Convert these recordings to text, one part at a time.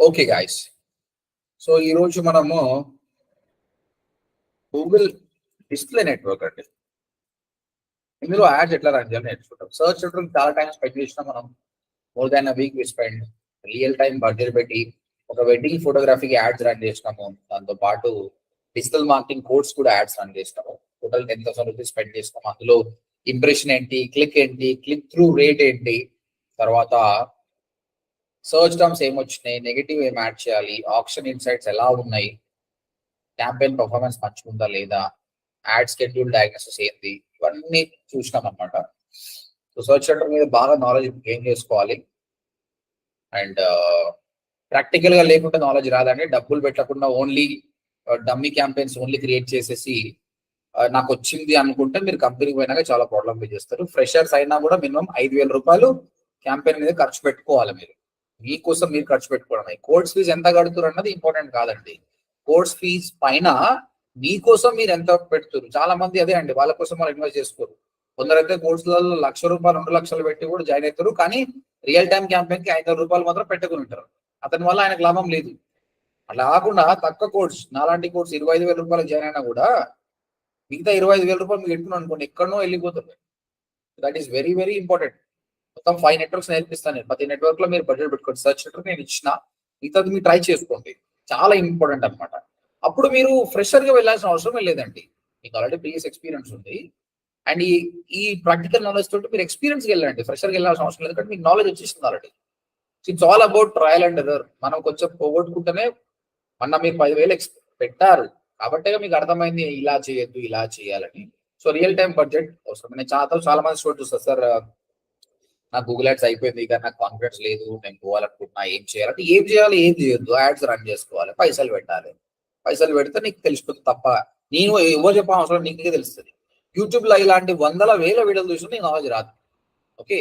Okay guys, so ఈరోజు మనము Google display network అండి, ఇందులో యాడ్స్ ఎట్లా రన్ చేయాలి నేర్చుకుంటాం. సర్చ్ నెట్వర్క్ చాలా టైం స్పెండ్ చేసినా మనం more than a week we spend real time budget పెట్టి ఒక వెడ్డింగ్ ఫోటోగ్రఫీకి యాడ్స్ రన్ చేసినాము. దాంతో పాటు డిజిటల్ మార్కెటింగ్ కోర్స్ కూడా యాడ్స్ రన్ చేసినాము. టోటల్ 10,000 రూపీస్ స్పెండ్ చేసినాము. అందులో ఇంప్రెషన్ ఏంటి, క్లిక్ ఏంటి, క్లిక్ త్రూ రేట్ ఏంటి, తర్వాత సర్చ్ టర్మ్స్ ఏమొచ్చినాయి, నెగిటివ్ ఏం యాడ్ చేయాలి, ఆప్షన్ ఇన్సైట్స్ ఎలా ఉన్నాయి, క్యాంపెయిన్ పర్ఫార్మెన్స్ మంచిగా ఉందా లేదా, యాడ్ స్కెడ్యూల్ డయాగ్నోసిస్ ఏంటి, ఇవన్నీ చూసినాం అనమాట. సో సర్చ్ సెంటర్ మీద బాగా నాలెడ్జ్ గెయిన్ చేసుకోవాలి. అండ్ ప్రాక్టికల్ గా లేకుండా నాలెడ్జ్ రాదండి. డబ్బులు పెట్టకుండా only dummy campaigns only create చేసేసి నాకు వచ్చింది అనుకుంటే మీరు కంపెనీకి పోయినాక చాలా ప్రాబ్లమ్ ఫేస్ చేస్తారు. ఫ్రెషర్స్ అయినా కూడా మినిమం 5,000 రూపాయలు క్యాంపెయిన్ మీద ఖర్చు పెట్టుకోవాలి. మీరు మీకోసం మీరు ఖర్చు పెట్టుకోవడం. కోర్స్ ఫీజు ఎంత కడుతున్నారు అన్నది ఇంపార్టెంట్ కాదండి. కోర్స్ ఫీజ్ పైన మీకోసం మీరు ఎంత పెడుతున్నారు. చాలా మంది అదే అండి, వాళ్ళ కోసం వాళ్ళు ఇన్వెస్ట్ చేసుకోరు. కొందరైతే కోర్సులలో ₹1,00,000 2,00,000 పెట్టి కూడా జాయిన్ అవుతారు, కానీ రియల్ టైం క్యాంపెయిన్ కి ₹500 మాత్రం పెట్టుకుని ఉంటారు. అతని వల్ల ఆయనకు లాభం లేదు. అలా కాకుండా తక్కువ కోర్స్, నాలాంటి కోర్స్ ₹25,000 జాయిన్ అయినా కూడా మిగతా ₹25,000 మీకు పెట్టుకున్నాను అనుకోండి, ఎక్కడనో వెళ్ళిపోతుంది. That is very very important. మొత్తం 5 నెట్వర్క్స్ నేర్పిస్తాను నేను. ప్రతి నెట్వర్క్ లో మీరు బడ్జెట్ పెట్టుకోండి. సర్చ్ నెట్వర్క్ నేను ఇచ్చిన, మిగతాది మీరు ట్రై చేసుకోండి. చాలా ఇంపార్టెంట్ అనమాట. అప్పుడు మీరు ఫ్రెషర్ గా వెళ్ళాల్సిన అవసరం లేదండి. మీకు ఆల్రెడీ ప్రీవియస్ ఎక్స్పీరియన్స్ ఉంది. అండ్ ఈ ప్రాక్టికల్ నాలెడ్జ్ తోటి మీరు ఎక్స్పీరియన్స్కి వెళ్ళండి. ఫ్రెషర్కి వెళ్ళాల్సిన అవసరం లేదు, ఎందుకంటే మీకు నాలెడ్జ్ వచ్చేస్తుంది already. It's all about trial and error. మనం కొంచెం పోగొట్టుకుంటేనే, మొన్న మీరు 10,000 పెట్టారు కాబట్టి మీకు అర్థమైంది ఇలా చేయొద్దు ఇలా చేయాలని. సో రియల్ టైం బడ్జెట్ అవసరం. నేను చాలా మంది స్టూడెంట్ చూస్తాను, సార్ నాకు గూగుల్ యాడ్స్ అయిపోయింది కానీ నాకు కాన్ఫిడెన్స్ లేదు, నేను పోవాలనుకుంటున్నా, ఏం చేయాలంటే ఏం చేయాలి, ఏం చేయొద్దు, యాడ్స్ రన్ చేసుకోవాలి, పైసలు పెట్టాలి. పైసలు పెడితే నీకు తెలిసిపోతుంది తప్ప నేను ఎవరు చెప్పిన అవసరం, నీకే తెలుస్తుంది. యూట్యూబ్ లో ఇలాంటి వందల వేల వీడియోలు చూసి నీకు నాలెడ్జ్ రాదు. ఓకే,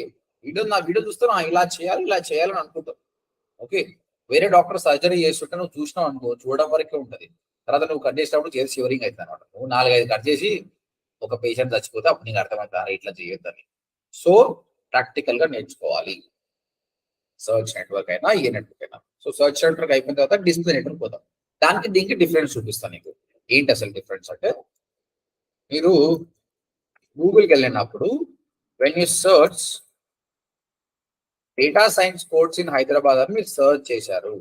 నా వీడియో చూస్తే ఇలా చేయాలని అనుకుంటావు. ఓకే, వేరే డాక్టర్ సర్జరీ చేస్తుంటే నువ్వు చూసినావు అనుకో, చూడడం వరకే ఉంటుంది. తర్వాత నువ్వు కట్ చేసినప్పుడు చేసి షివరింగ్ అవుతుంది అనమాట. నువ్వు 4-5 కట్ చేసి ఒక పేషెంట్ చచ్చిపోతే అప్పుడు నీకు అర్థమవుతారా ఇట్లా చేయొద్దని. సో ప్రాక్టికల్ గా నేర్చుకోవాలి. సర్చ్ నెట్వర్క్ అయినా ఏ నెట్వర్క్ అయినా. సో సర్చ్ నెట్వర్క్ అయిపోయిన తర్వాత డిస్ప్లే నెట్వర్క్ పోతాం. దానికి దీనికి డిఫరెన్స్ చూపిస్తాను నీకు. ఏంటి అసలు డిఫరెన్స్ అంటే, మీరు గూగుల్కి వెళ్ళినప్పుడు when you search data science course in Hyderabad అని మీరు సర్చ్ చేశారు,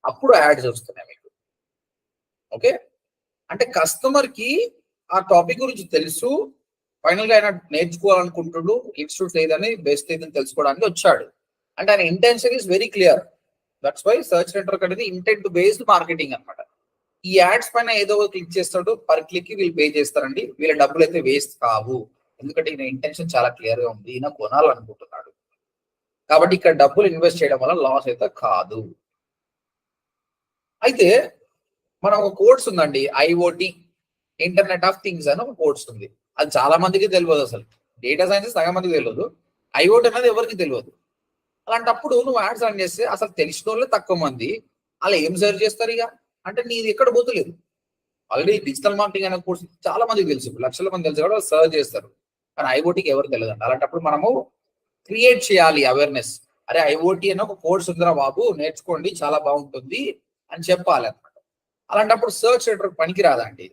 అప్పుడు యాడ్స్ వస్తున్నాయి మీకు. ఓకే, అంటే కస్టమర్ కి ఆ టాపిక్ గురించి తెలుసు, ఫైనల్ గా ఆయన నేర్చుకోవాలనుకుంటుడు, ఇన్స్టిట్యూట్ లేదని బెస్ట్ లేదని తెలుసుకోవడానికి వచ్చాడు. అంటే ఆయన intention is very clear. That's why search network అనేది ఇంటెంట్ బేస్డ్ మార్కెటింగ్ అనమాట. ఈ యాడ్స్ పైన ఏదో క్లిక్ చేస్తాడు, పర్ క్లిక్ కి వీళ్ళు పే చేస్తారండి. వీళ్ళ డబ్బులు అయితే వేస్ట్ కావు, ఎందుకంటే ఈయన ఇంటెన్షన్ చాలా క్లియర్ గా ఉంది, ఈయన కొనాలనుకుంటున్నాడు. కాబట్టి ఇక్కడ డబ్బులు ఇన్వెస్ట్ చేయడం వల్ల లాస్ అయితే కాదు. అయితే మనం ఒక కోర్స్ ఉందండి, IoT ఇంటర్నెట్ ఆఫ్ థింగ్స్ అని ఒక కోర్స్ ఉంది. అది చాలా మందికి తెలియదు. అసలు డేటా సైన్స్ సగం మందికి తెలియదు, IoT అనేది ఎవరికి తెలియదు. అలాంటప్పుడు నువ్వు యాడ్స్ రన్ చేస్తే అసలు తెలిసిన వాళ్ళే తక్కువ మంది. అలా ఏం సర్చ్ చేస్తారు ఇక అంటే, నీది ఎక్కడ పోతలేదు. ఆల్రెడీ డిజిటల్ మార్కెటింగ్ అనే కోర్స్ చాలా మందికి తెలుసు, లక్షల మంది తెలుసు కూడా సర్చ్ చేస్తారు, కానీ IoTకి ఎవరు తెలియదు. అలాంటప్పుడు మనము క్రియేట్ చేయాలి అవేర్నెస్. అరే IoT అనే ఒక కోర్స్ ఉందిరా బాబు, నేర్చుకోండి, చాలా బాగుంటుంది అని చెప్పాలి అనమాట. అలాంటప్పుడు సర్చ్ నెట్వర్క్ పనికి రాదండి.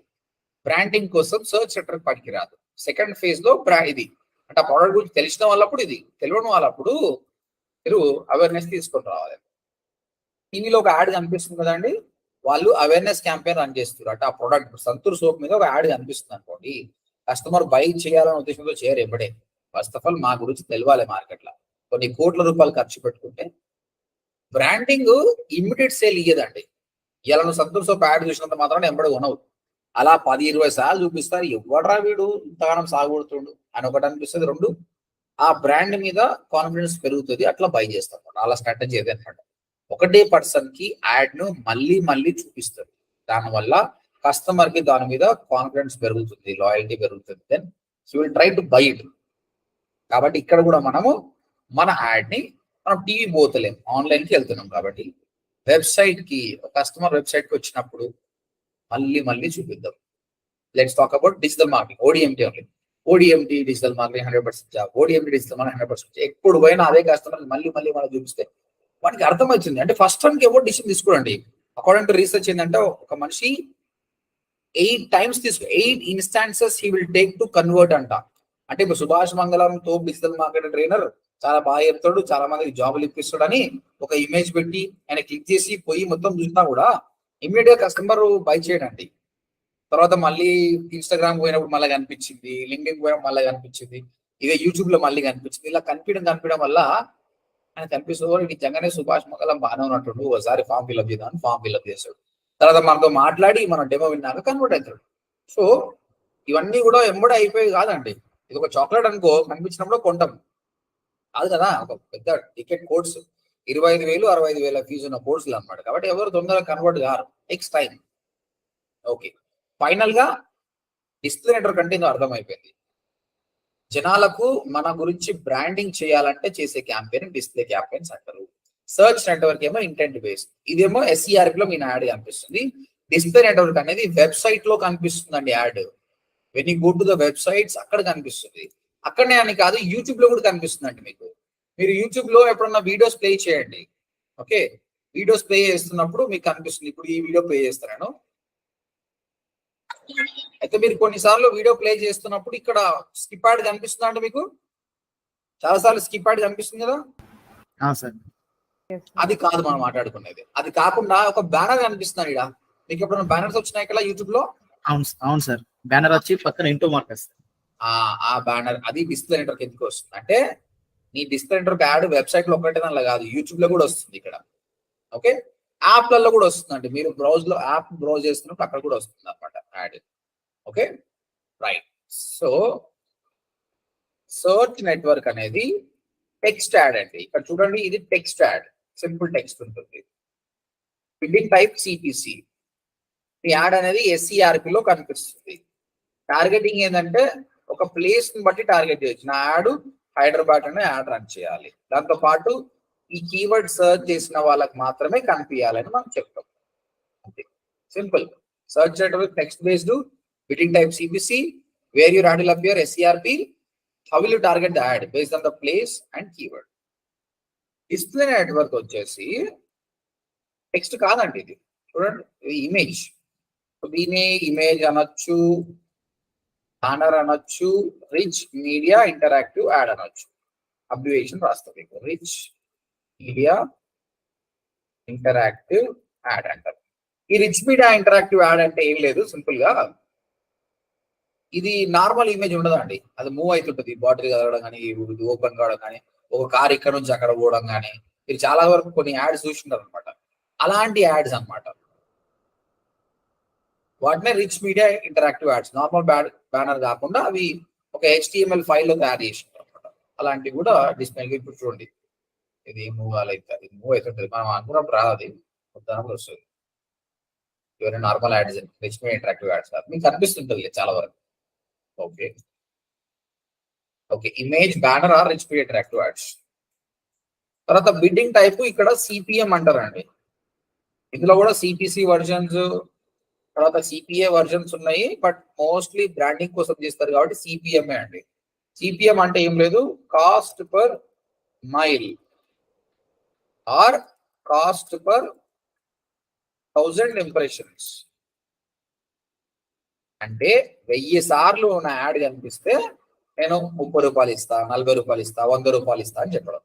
బ్రాండింగ్ కోసం సర్చ్ నెట్వర్క్ పనికి రాదు. సెకండ్ ఫేజ్ లో ఇది అంటే ఆ ప్రోడక్ట్ గురించి తెలిసిన వాళ్ళప్పుడు, ఇది తెలియని వాళ్ళప్పుడు మీరు అవేర్నెస్ తీసుకొని రావాలి. టీవీలో ఒక యాడ్ కనిపిస్తుంది కదండి, వాళ్ళు అవేర్నెస్ క్యాంపెయిన్ రన్ చేస్తారు. అంటే ఆ ప్రోడక్ట్ సంతూర్ సోప్ మీద ఒక యాడ్ కనిపిస్తుంది అనుకోండి, కస్టమర్ బై చేయాలనే ఉద్దేశంతో చేయరు ఎప్పుడే. ఫస్ట్ ఆఫ్ ఆల్ మా గురించి తెలియాలి. మార్కెట్ లో కొన్ని కోట్ల రూపాయలు ఖర్చు పెట్టుకుంటే బ్రాండింగ్ ఇమ్మీడియట్ సేల్ ఇయ్యదండి. ఇలా నువ్వు సంతూర్ సోప్ యాడ్ చూసినంత మాత్రం ఎంబడి కొనవు. అలా 10-20 సార్లు చూపిస్తారు, ఎవడరా వీడు ఇంతగానం సాగుడుతుండు అని ఒకటి అనిపిస్తుంది. 2, ఆ బ్రాండ్ మీద కాన్ఫిడెన్స్ పెరుగుతుంది, అట్లా బై చేస్తాం. అలా స్ట్రాటజీ ఏదన్నమాట. ఒకటే పర్సన్ కి యాడ్ ను మళ్ళీ మళ్ళీ చూపిస్తారు. దానివల్ల కస్టమర్ కి దాని మీద కాన్ఫిడెన్స్ పెరుగుతుంది, లాయల్టీ పెరుగుతుంది. Then so will try to buy it. కాబట్టి ఇక్కడ కూడా మనము మన యాడ్ ని మనం టీవీ పోతలేం, ఆన్లైన్ కి వెళ్తున్నాం. కాబట్టి వెబ్సైట్ కి, కస్టమర్ వెబ్సైట్ కి వచ్చినప్పుడు మళ్ళీ మళ్ళీ చూపిద్దాం. Let's talk about digital marketing, ODMT only. ODMT digital marketing 100% job, ODMT digital marketing 100% ఎప్పుడు పోయినా అదే కస్టమర్ మళ్ళీ మళ్ళీ మనం చూపిస్తే వాడికి అర్థమవుతుంది. అంటే ఫస్ట్ టైంకి ఎవరు డిసిషన్ తీసుకోండి. అకార్డింగ్ టు రీసెర్చ్ ఏంటంటే ఒక మనిషి 8 instances he will take to convert అంట. అంటే ఇప్పుడు సుభాష్ మంగళం తోప్ డిజిటల్ మార్కెటింగ్ ట్రైనర్ చాలా బాగా చెప్తాడు, చాలా మందికి జాబులు ఇప్పిస్తాడు అని ఒక ఇమేజ్ పెట్టి ఆయన క్లిక్ చేసి పోయి మొత్తం చూసినా కూడా ఇమీడియట్ గా కస్టమర్ బై చేయడండి. తర్వాత మళ్ళీ ఇన్స్టాగ్రామ్ పోయినప్పుడు మళ్ళీ కనిపించింది, లింక్డ్ఇన్ పోయినప్పుడు మళ్ళీ కనిపించింది, ఇక యూట్యూబ్ లో మళ్ళీ కనిపించింది. ఇలా కనిపించడం వల్ల ఆయన కనిపిస్తుంది నిజంగానే సుభాష్ మంగళం బాగానే ఉన్నట్టు ఒకసారి ఫామ్ ఫిల్అప్ చేద్దామని ఫామ్ ఫిల్అప్ చేస్తాడు. తర్వాత మనతో మాట్లాడి మనం డెమో విన్నాక కన్వర్ట్ అవుతాడు. సో ఇవన్నీ కూడా ఎంబడే అయిపోయి కాదండి. ఇది ఒక చాక్లెట్ అనుకో, కనిపించినప్పుడు కొంటాం కాదు కదా. ఒక పెద్ద టికెట్ కోర్స్ 25,000 65,000 ఫీజు ఉన్న కోర్సులు అన్నమాట. కాబట్టి ఎవరు తొందరగా convert car, takes time. Okay, final గా డిస్ప్లే నెట్వర్క్ అంటే అర్థమైపోయింది. జనాలకు మన గురించి బ్రాండింగ్ చేయాలంటే చేసే క్యాంపెయిన్ డిస్ప్లే క్యాంపెయిన్స్ అంటారు. సర్చ్ నెట్వర్క్ ఏమో ఇంటెంట్ బేస్డ్, ఇదేమో ఎస్ఈఆర్పి లో మీ యాడ్ కనిపిస్తుంది. డిస్ప్లే నెట్వర్క్ అనేది వెబ్సైట్ లో కనిపిస్తుందండి add. When you go to the websites అక్కడ కనిపిస్తుంది. అక్కడనే అని కాదు, యూట్యూబ్ లో కూడా కనిపిస్తుందండి మీకు. మీరు యూట్యూబ్ లో ఎప్పుడన్నా వీడియోస్ ప్లే చేయండి. ఓకే, వీడియోస్ ప్లే చేస్తున్నప్పుడు మీకు కనిపిస్తుంది. ఇప్పుడు ఈ వీడియో ప్లే చేస్తాను. అయితే మీరు కొన్నిసార్లు వీడియో ప్లే చేస్తున్నప్పుడు ఇక్కడ స్కిప్ యాడ్ కనిపిస్తుందా అండి మీకు? చాలా సార్లు స్కిప్ యాడ్ కనిపిస్తుంది కదా. అది కాదు మనం మాట్లాడుకునేది. అది కాకుండా ఒక బ్యానర్ కనిపిస్తుంది ఇక్కడ. మీకు ఎప్పుడైనా బ్యానర్స్ వచ్చినాయి ఇక్కడ యూట్యూబ్ లో? అవును సార్, బ్యానర్ వచ్చి పక్కన ఇంటూ మార్క్ వస్తుంది. ఆ బ్యానర్ అది డిస్ప్లే నెట్వర్క్ ఎందుకు వస్తుంది అంటే, నీ డిస్ప్లే నెట్వర్క్ యాడ్ వెబ్సైట్ లో ఒకటే దానిలో కాదు, యూట్యూబ్ లో కూడా వస్తుంది ఇక్కడ. ఓకే, యాప్లలో కూడా వస్తుందండి. మీరు బ్రౌజ్ లో యాప్ బ్రౌజ్ చేస్తున్నప్పుడు అక్కడ కూడా వస్తుంది అనమాట add. Okay right. So search network అనేది టెక్స్ట్ యాడ్ అండి. ఇక్కడ చూడండి, ఇది టెక్స్ట్ యాడ్, సింపుల్ టెక్స్ట్ ఉంటుంది. Building type CPC. యాడ్ అనేది ఎస్ఈఆర్పి లో కనిపిస్తుంది. టార్గెటింగ్ ఏంటంటే ఒక ప్లేస్ ని బట్టి టార్గెట్ చేయొచ్చు. నా యాడ్ హైదరాబాద్ అనే యాడ్ రన్ చేయాలి. దాంతో పాటు ఈ కీవర్డ్ సర్చ్ చేసిన వాళ్ళకి మాత్రమే కనిపించాలని మనం చెప్తాం. అంతే, simple. Search network text based, building type CPC, where you're add will appear SERP, how will you target the ad based on the place and keyword. Display network వచ్చేసి టెక్స్ట్ కాదండి, ఇది చూడండి, ఇమేజ్. దీని ఇమేజ్ అనొచ్చు, banner అనొచ్చు, rich media interactive add అనొచ్చు. Abbreviation రాస్తుంది, rich media interactive add అంటారు. ఈ రిచ్ మీడియా ఇంటరాక్టివ్ యాడ్ అంటే ఏం లేదు, సింపుల్ గా ఇది నార్మల్ ఇమేజ్ ఉండదండి. అది మూవ్ అవుతుంటది, బాటిల్ కదలడం కానీ, ఓపెన్ కావడం కానీ, ఒక కార్ ఇక్కడ నుంచి అక్కడ పోవడం కానీ. మీరు చాలా వరకు కొన్ని యాడ్స్ చూస్తుంటారు అనమాట. అలాంటి యాడ్స్ అనమాట. వాటినే rich media interactive ads. Normal banner కాకుండా అవి ఒక HTML ఫైల్లో తయారు చేసింటారు అనమాట. అలాంటివి కూడా డిస్ప్లే. ఇప్పుడు చూడండి, ఇది మూవ్ అవుతుంది, మూవ్ అవుతుంటది. మనం అనుకున్నప్పుడు రాదు, అది మొత్తం వస్తుంది. ఇవన్నీ normal ads, rich media interactive ads కాదు, మీకు కనిపిస్తుంటుంది చాలా వరకు. Okay okay, image, banner or rich media interactive ads. తర్వాత బిడ్డింగ్ టైప్ ఇక్కడ సిపిఎం అంటారండి. ఇందులో కూడా సిపిసి వర్జన్స్, తర్వాత సిపిఏ వర్జన్స్ ఉన్నాయి. బట్ మోస్ట్లీ బ్రాండింగ్ కోసం చేస్తారు కాబట్టి సిపిఎంఏ అండి. సిపిఎం అంటే ఏం లేదు, cost per mile or cost per 1000 impressions. అంటే 1000 సార్లు నా యాడ్ కనిపిస్తే నేను 30 రూపాయలు ఇస్తా, 40 రూపాయలు ఇస్తా, 100 రూపాయలు ఇస్తా అని చెప్పడం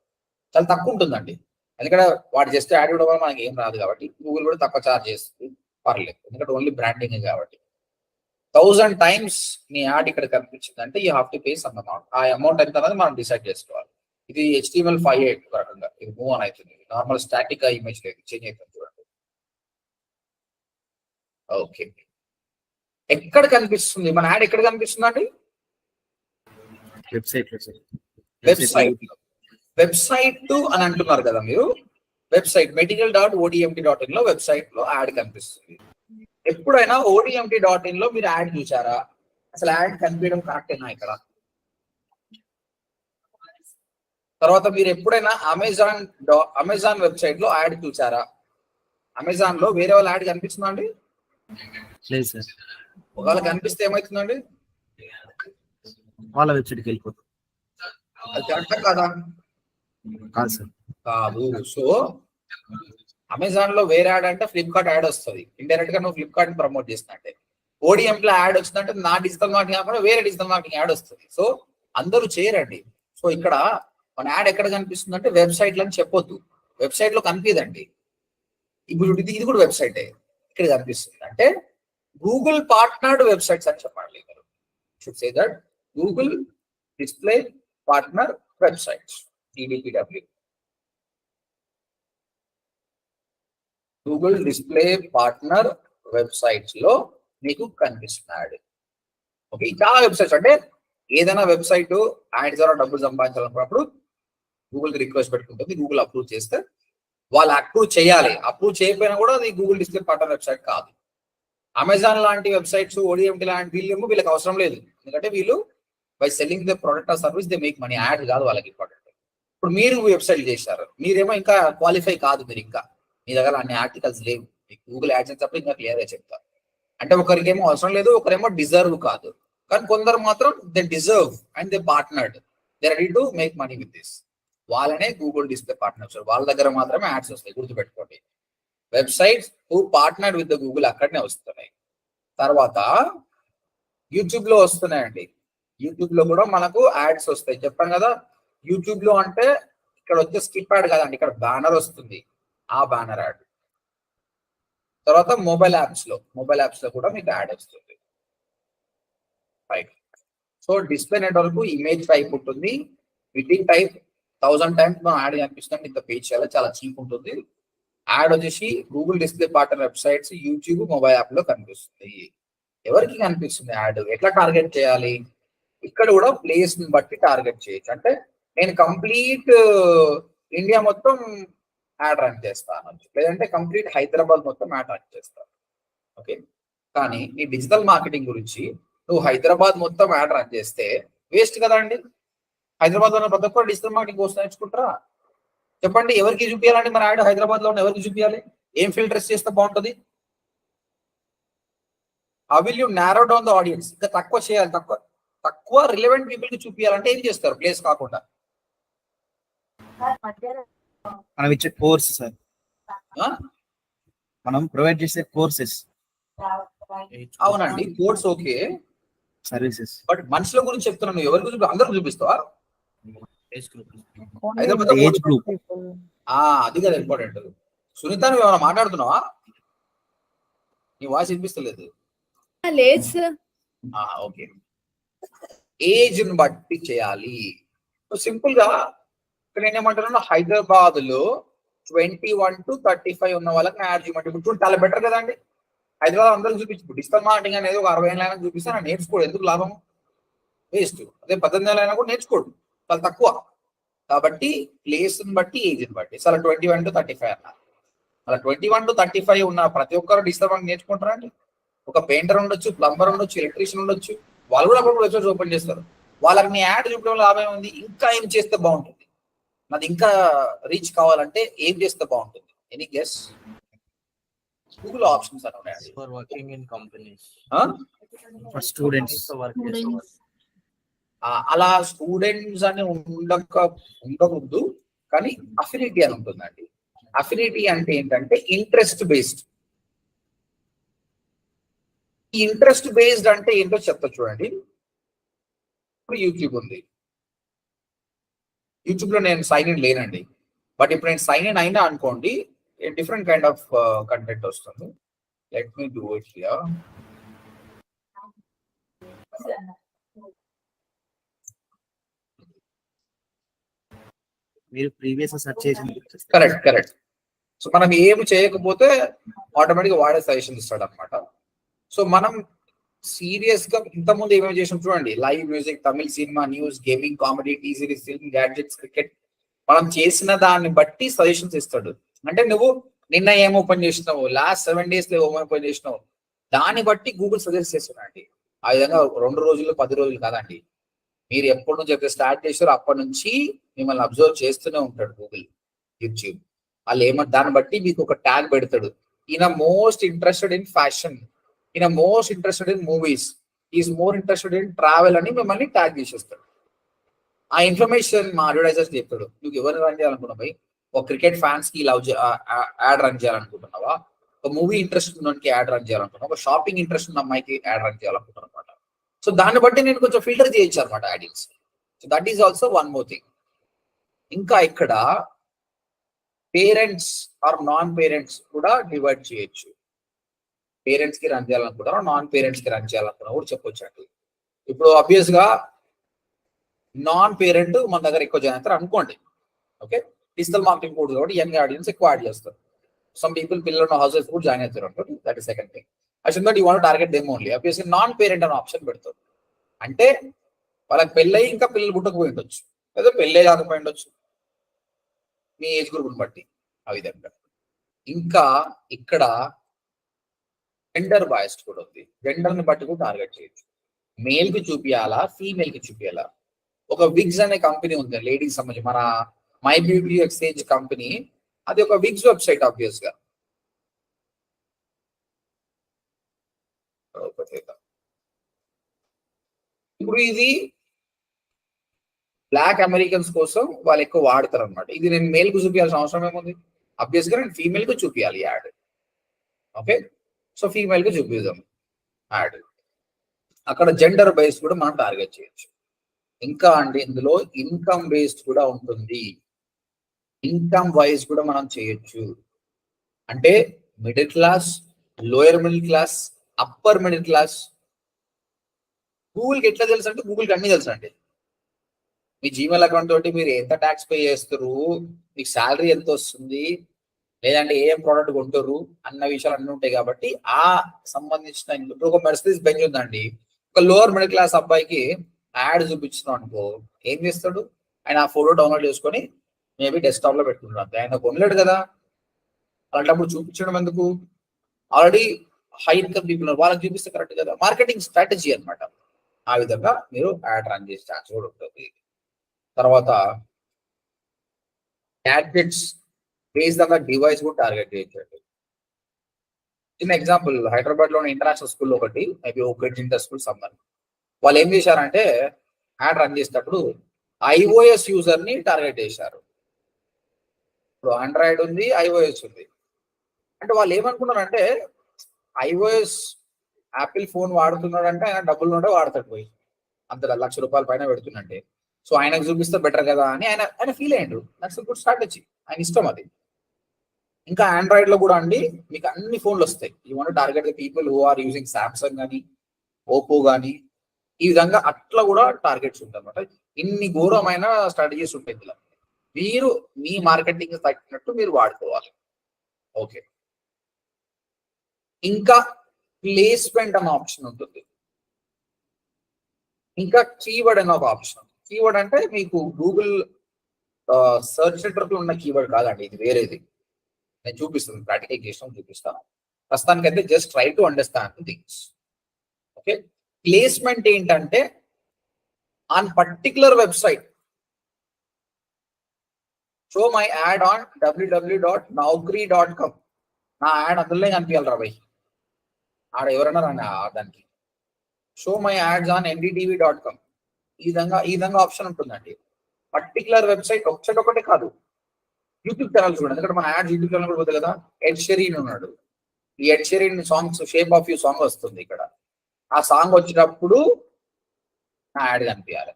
చాలా తక్కువ ఉంటుందండి. ఎందుకంటే వాడు జస్ట్ యాడ్ ఇవ్వడం వల్ల మనకి ఏం రాదు కాబట్టి గూగుల్ కూడా తక్కువ ఛార్జ్ చేస్తుంది, పర్లేదు. ఎందుకంటే ఓన్లీ బ్రాండింగ్ కాబట్టి 1000 టైమ్స్ నీ యాడ్ ఇక్కడ కనిపించిందంటే you have to pay some amount. ఆ అమౌంట్ ఎంత అనేది మనం డిసైడ్ చేసుకోవాలి. ఇది HTML5 రకంగా ఇది మూవ్ అని అవుతుంది. నార్మల్ స్టాటిక్ ఇమేజ్ లేదు, చేంజ్ అవుతుంది చూడండి. ఓకే, ఎక్కడ కనిపిస్తుంది మన యాడ్? ఎక్కడ కనిపిస్తుంది అండి? వెబ్సైట్ అని అంటున్నారు కదా మీరు. వెబ్సైట్ material.odmt.in లో వెబ్సైట్ లో యాడ్ కనిపిస్తుంది. ఎప్పుడైనా odmt.in లో మీరు యాడ్ చూసారా? అసలు యాడ్ కనిపించడం కరెక్టేనా ఇక్కడ? తర్వాత మీరు ఎప్పుడైనా అమెజాన్ వెబ్సైట్ లో యాడ్ చూసారా? అమెజాన్ లో వేరే వాళ్ళ యాడ్ కనిపిస్తుందా అండి? లేదు సార్. ఒకవేళ కనిపిస్తే ఏమవుతుందండి? వాళ్ళ వెబ్సైట్కి వెళ్ళిపోతుంది. అది కరెక్టా కాదా? కాదు సార్. కాదు. సో అమెజాన్ లో వేరే యాడ్ అంటే ఫ్లిప్కార్ట్ యాడ్ వస్తుంది, ఇండైరెక్ట్ గా నువ్వు ఫ్లిప్కార్ట్ ప్రమోట్ చేస్తున్నట్టే. ఓడిఎం లో యాడ్ వచ్చిందంటే నా డిజిటల్ మార్కెటింగ్ కాకుండా వేరే డిజిటల్ మార్కెటింగ్ యాడ్ వస్తుంది. సో అందరూ చేయరండి. సో ఇక్కడ మన యాడ్ ఎక్కడ కనిపిస్తుంది అంటే వెబ్సైట్ అని చెప్పొద్దు, వెబ్సైట్ లో కనిపిదండి. ఇప్పుడు ఇది కూడా వెబ్సైట్ ఇక్కడ కనిపిస్తుంది అంటే గూగుల్ పార్ట్నర్డ్ వెబ్సైట్స్ అని చెప్పాలి. Should say that Google display partner websites, GDPW. Google display partner websites లో మీకు కనిపిస్తున్నాడు. ఓకే, చాలా వెబ్సైట్స్ అంటే ఏదైనా వెబ్సైట్ యాడ్ ద్వారా డబ్బులు సంపాదించాలనుకున్నప్పుడు గూగుల్ రిక్వెస్ట్ పెట్టుకుంటుంది, గూగుల్ అప్రూవ్ చేస్తే వాళ్ళు అప్రూవ్ చేయాలి. అప్రూవ్ చేయకపోయినా కూడా అది గూగుల్ డిస్ప్లే పార్ట్నర్ వెబ్సైట్ కాదు. అమెజాన్ లాంటి వెబ్సైట్స్, ఓడిఎంటి లాంటి వీళ్ళకి అవసరం లేదు, ఎందుకంటే వీళ్ళు by selling the product or service they make money. Add కాదు వాళ్ళకి ఇంపార్టెంట్. ఇప్పుడు మీరు వెబ్సైట్ చేశారు, మీరేమో ఇంకా క్వాలిఫై కాదు, మీరు ఇంకా మీ దగ్గర అన్ని ఆర్టికల్స్ లేవు, గూగుల్ యాడ్సెన్స్ అప్పుడు ఇంకా క్లియర్ గా చెప్తారు. అంటే ఒకరికేమో అవసరం లేదు, ఒకరేమో డిజర్వ్ కాదు, కానీ కొందరు మాత్రం they deserve and they partnered, they ready to make money with this. వాళ్ళనే గూగుల్ డిస్ప్లే పార్ట్నర్స్, వాళ్ళ దగ్గర మాత్రమే యాడ్స్ వస్తాయి, గుర్తుపెట్టుకోండి. Websites who partnered with the Google అక్కడనే వస్తున్నాయి. తర్వాత యూట్యూబ్ లో వస్తున్నాయండి. యూట్యూబ్ లో కూడా మనకు యాడ్స్ వస్తాయి, చెప్పాను కదా. యూట్యూబ్ లో అంటే ఇక్కడ వచ్చే స్కిప్ యాడ్ కదండి, ఇక్కడ బ్యానర్ వస్తుంది, ఆ బ్యానర్ యాడ్. తర్వాత మొబైల్ యాప్స్ లో కూడా మీకు యాడ్ వస్తుంది. Right. So display network image type ఉంటుంది, విత్ టైప్ 1000 టైమ్స్ మనం యాడ్ కనిపిస్తుంది. ఇంత పేజ్ చాలా చీప్ ఉంటుంది. యాడ్ వచ్చేసి Google display partner websites, YouTube, mobile app లో కనిపిస్తుంది. ఎవరికి కనిపిస్తుంది యాడ్, ఎట్లా టార్గెట్ చేయాలి? ఇక్కడ కూడా ప్లేస్ ని బట్టి టార్గెట్ చేయొచ్చు. అంటే నేను కంప్లీట్ ఇండియా మొత్తం యాడ్ రన్ చేస్తాను, లేదంటే కంప్లీట్ హైదరాబాద్ మొత్తం యాడ్ రన్ చేస్తాను. ఓకే, కానీ ఈ డిజిటల్ మార్కెటింగ్ గురించి నువ్వు హైదరాబాద్ మొత్తం యాడ్ రన్ చేస్తే వేస్ట్ కదా అండి. హైదరాబాద్ లో ప్రతి ఒక్కరు డిజిటల్ మార్కెటింగ్ కోర్స్ నేర్చుకుంటారా? చెప్పండి, ఎవరికి చూపించాలండి మన యాడ్? హైదరాబాద్ లో ఉన్న ఎవరికి చూపించాలి? ఏం ఫిల్టర్స్ చేస్తే బాగుంటుంది? How will you narrow down the audience? ఇంకా తక్కువ చేయాలి, తక్కువ రిలవెంట్ పీపుల్ కి చూపించాలంటే ఏం చేస్తారు? ప్లేస్ కాకుండా మనం ఇచ్చే కోర్స్ సార్, మనం ప్రొవైడ్ చేసే కోర్సెస్. అవునండి, కోర్స్ ఓకే, సర్వీసెస్. బట్ మనుషుల గురించి చెప్తున్నాను. ఎవరి గురించి? అందరూ చూపిస్తావా? Age group. అది కదా ఇంపార్టెంట్. సునీత, నువ్వు ఏమైనా మాట్లాడుతున్నావా? నీ వాయిస్ వినిపిస్తలేదు. లేదు సార్. ఓకే, ఏజ్ ని బట్టి చేయాలి. సింపుల్ గా ఇక్కడ నేనేమంటున్నాను, హైదరాబాద్ లో 21 to 35 ఉన్న వాళ్ళకి యాడ్ చేయమంటే ఇప్పుడు చాలా బెటర్ కదండి. హైదరాబాద్ అందరికి చూపించు. డిజిటల్ మార్కెటింగ్ అనేది ఒక 60 ఏళ్ళైనా చూపిస్తే నాకు నేర్చుకోడు, ఎందుకు లాభం? వేస్ట్. అదే 18 ఏళ్ళైనా కూడా నేర్చుకోడు, చాలా తక్కువ. కాబట్టి ప్లేస్ ని బట్టి, ఏజ్ ని బట్టి. అలా 21 to 35 అన్నారు. అలా 21 to 35 ఉన్న ప్రతి ఒక్కరు డిజిటల్ మార్కెటింగ్ నేర్చుకుంటారా అండి? ఒక పెయింటర్ ఉండొచ్చు, ప్లంబర్ ఉండొచ్చు, ఎలక్ట్రీషియన్ ఉండొచ్చు, వాళ్ళు కూడా అప్పుడు వెబ్సైట్స్ ఓపెన్ చేస్తారు. వాళ్ళకి నీ యాడ్ చూపడం లాభం ఉంది. ఇంకా ఏం చేస్తే బాగుంటుంది? నాది ఇంకా రీచ్ కావాలంటే ఏం చేస్తే బాగుంటుంది? Any guess? గూగుల్ ఆప్షన్స్ అని ఉన్నాయి. For working in companies. For students. అలా స్టూడెంట్స్ అని ఉండకూడదు, కానీ అఫినిటీ అని ఉంటుందండి. అఫినిటీ అంటే ఏంటంటే ఇంట్రెస్ట్ బేస్డ్. ఈ ఇంట్రెస్ట్ బేస్డ్ అంటే ఏంటో చెప్తా చూడండి. ఇప్పుడు యూట్యూబ్ ఉంది, యూట్యూబ్ లో నేను సైన్ ఇన్ లేనండి, బట్ ఇప్పుడు నేను సైన్ ఇన్ అయినా అనుకోండి, డిఫరెంట్ కైండ్ ఆఫ్ కంటెంట్ వస్తుంది. Let me do it here. మీరు ప్రీవియస్ సెర్చ్ చేసింది. కరెక్ట్. సో మనం ఏమి చేయకపోతే ఆటోమేటిక్గా వాడే సజెషన్ ఇస్తాడు అనమాట. సో మనం సీరియస్ గా ఇంతకుముందు ఏమేమి చేసాం చూడండి. Live music, Tamil cinema, news, gaming, comedy, T Series, film, gadgets, cricket. మనం చేసిన దాన్ని బట్టి సజెషన్స్ ఇస్తాడు. అంటే నువ్వు నిన్న ఏం ఓపెన్ చేసినావు, లాస్ట్ 7 days లో ఏం ఓపెన్ చేసినావు, దాన్ని బట్టి గూగుల్ సజెస్ట్ చేస్తున్నాండి. ఆ విధంగా 2 రోజులు 10 రోజులు కాదండి. మీరు ఎప్పటి నుంచి అయితే స్టార్ట్ చేస్తారో అప్పటి నుంచి మిమ్మల్ని అబ్జర్వ్ చేస్తూనే ఉంటాడు గూగుల్, యూట్యూబ్. వాళ్ళు దాన్ని బట్టి మీకు ఒక ట్యాగ్ పెడతాడు. ఈయన మోస్ట్ ఇంట్రెస్టెడ్ ఇన్ ఫ్యాషన్, ఈయన most interested in movies, is more interested in travel అని మిమ్మల్ని ట్యాగ్ చేసేస్తాడు. ఆ ఇన్ఫర్మేషన్ మా అడ్వర్టైజర్స్ చెప్తాడు. నువ్వు ఎవరిని రన్ చేయాలనుకున్నావు, ఒక క్రికెట్ ఫ్యాన్స్ కి యాడ్ రన్ చేయాలనుకుంటున్నావా, ఒక మూవీ ఇంట్రెస్ట్ ఉన్నకి యాడ్ రన్ చేయాలనుకుంటున్నా, ఒక షాపింగ్ ఇంట్రెస్ట్ ఉన్న అమ్మాయికి యాడ్ రన్ చేయాలనుకుంటున్నా అనమాట. సో దాన్ని బట్టి నేను కొంచెం ఫిల్టర్ చేయొచ్చు అనమాట ads. So that is also one more thing. ఇంకా ఇక్కడ పేరెంట్స్ ఆర్ నాన్ పేరెంట్స్ కూడా డివైడ్ చేయొచ్చు. పేరెంట్స్ కి రన్ చేయాలనుకుంటారా, నాన్ పేరెంట్స్ కి రన్ చేయాలనుకున్నా కూడా చెప్పొచ్చు అండి. ఇప్పుడు ఆబ్వియస్ గా నాన్ పేరెంట్ మన దగ్గర ఎక్కువ జాయిన్ అవుతారు అనుకోండి. ఓకే, డిజిటల్ మార్కెటింగ్ కోర్స్ కాబట్టి యంగ్ ఆడియన్స్ ఎక్కువ యాడ్ చేస్తారు. సమ్ పీపుల్ పిల్లలు హౌసెస్ కూడా జాయిన్ అవుతారు అనుకోండి. That is second thing. అసలు that you want target them only. Obviously non parent అనే ఆప్షన్ పెడతారు. అంటే వాళ్ళకి పెళ్ళయి ఇంకా పిల్లలు పుట్టకపోయి ఉండొచ్చు, లేదా పెళ్ళే కాకపోయి ఉండొచ్చు, మీ ఏజ్ గ్రూప్ని బట్టి ఆ విధంగా. ఇంకా ఇక్కడ జెండర్ బాయస్డ్ కూడా ఉంది. జెండర్ ని బట్టి కూడా టార్గెట్ చేయొచ్చు. మేల్ కి చూపియాలా, ఫీమేల్ కి చూపియాలా. ఒక విగ్స్ అనే కంపెనీ ఉంది లేడీస్ సంబంధించి, మన మై బ్యూటీ ఎక్స్చేంజ్ కంపెనీ, అది ఒక విగ్స్ వెబ్సైట్ ఆబ్వియస్ గా. ఇప్పుడు ఇది బ్లాక్ అమెరికన్స్ కోసం వాళ్ళు ఎక్కువ వాడతారు అనమాట. ఇది నేను మేల్ కు చూపించాల్సిన అవసరం ఏముంది? అబ్వియస్ గా నేను ఫీమేల్ కు చూపించాలి యాడ్. ఓకే, సో ఫీమేల్ కు చూపిద్దాం యాడ్. అక్కడ జెండర్ బేస్డ్ కూడా మనం టార్గెట్ చేయొచ్చు. ఇంకా అండి ఇందులో ఇన్కమ్ బేస్డ్ కూడా ఉంటుంది. ఇన్కమ్ వైజ్ కూడా మనం చేయొచ్చు. అంటే middle class, lower middle class, upper middle class. గూగుల్కి ఎట్లా తెలుసు అంటే గూగుల్కి అన్ని తెలుసు అండి. మీ జీమెయిల్ అకౌంట్ తోటి మీరు ఎంత ట్యాక్స్ పే చేస్తారు, మీకు శాలరీ ఎంత వస్తుంది, లేదంటే ఏం ప్రోడక్ట్ కొంటారు అన్న విషయాలు అన్నీ ఉంటాయి. కాబట్టి ఆ సంబంధించిన ఇప్పుడు ఒక మెర్సిడీస్ బెంజ్ ఉందండి, ఒక లోవర్ మిడిల్ క్లాస్ అబ్బాయికి యాడ్ చూపించినాం అనుకో, ఏం చేస్తాడు? ఆయన ఆ ఫోటో డౌన్లోడ్ చేసుకొని మేబీ డెస్క్టాప్ లో పెట్టుకుంటాడు అంతే. ఆయన కొనలేడు కదా, అలాంటప్పుడు చూపించడం ఎందుకు? ఆల్రెడీ హై ఇన్కమ్ పీపుల్ వాళ్ళకి చూపిస్తే కరెక్ట్ కదా. మార్కెటింగ్ స్ట్రాటజీ అనమాట. ఆ విధంగా మీరు యాడ్ రన్ చేసే ఛాన్స్ కూడా ఉంటుంది. తర్వాత gadgets based on the device కూడా టార్గెట్ చేయొచ్చు. చిన్న ఎగ్జాంపుల్, హైదరాబాద్ లోని ఇంటర్నేషనల్ స్కూల్ ఒకటి, మేబీ ఓకెట్ ఇంటర్ స్కూల్ సంబంధం, వాళ్ళు ఏం చేశారంటే యాడ్ రన్ చేసేటప్పుడు ఐఓఎస్ యూజర్ ని టార్గెట్ చేశారు. ఇప్పుడు ఆండ్రాయిడ్ ఉంది, ఐఓఎస్ ఉంది. అంటే వాళ్ళు ఏమనుకున్నారంటే ఐఓఎస్ యాపిల్ ఫోన్ వాడుతున్నాడు అంటే ఆయన డబ్బులు ఉంటే వాడతాడు, పోయి అంత ₹1,00,000 పైన పెడుతుందంటే, సో ఆయనకు చూపిస్తే బెటర్ కదా అని ఆయన ఫీల్ అయ్యాడు. దట్స్ గుడ్ స్ట్రాటజీ, ఆయన ఇష్టం అది. ఇంకా ఆండ్రాయిడ్ లో కూడా అండి మీకు అన్ని ఫోన్లు వస్తాయి. You want target the people who are using Samsung కానీ, ఓపో కానీ, ఈ విధంగా అట్లా కూడా టార్గెట్స్ ఉంటాయి అనమాట. ఇన్ని ఘోరమైన స్ట్రాటజీస్ ఉంటాయి ఇందులో. మీరు మీ మార్కెటింగ్ తగ్గినట్టు మీరు వాడుకోవాలి. ఓకే, ఇంకా ప్లేస్మెంట్ అనే ఆప్షన్ ఉంటుంది. ఇంకా కీవర్డ్ అనే ఒక ఆప్షన్. కీవర్డ్ అంటే మీకు గూగుల్ సర్చ్ సెంటర్ లో ఉన్న కీవర్డ్ కాదండి, ఇది వేరేది. నేను చూపిస్తాను, ప్రాక్టికల్ చేసిన చూపిస్తాను. ప్రస్తుతానికైతే just try to understand things. Okay, placement ఏంటంటే on particular website show my ad on www.naukri.com. నా యాడ్ అందులోనే కనిపించాలి రా భయ్, ఆడ ఎవరైనా రాని దానికి. Show my ads on ndtv.com. ఈ విధంగా ఆప్షన్ ఉంటుందండి. పర్టికులర్ వెబ్సైట్ ఒకటే కాదు, యూట్యూబ్ ఛానల్ చూడండి. ఎందుకంటే మన యాడ్స్ యూట్యూబ్ ఛానల్ కూడా పోతుంది కదా. ఎడ్ షెరీన్ ఉన్నాడు, ఈ Ed Sheeran songs shape of you song వస్తుంది ఇక్కడ. ఆ సాంగ్ వచ్చినప్పుడు నా యాడ్ కనిపించాలి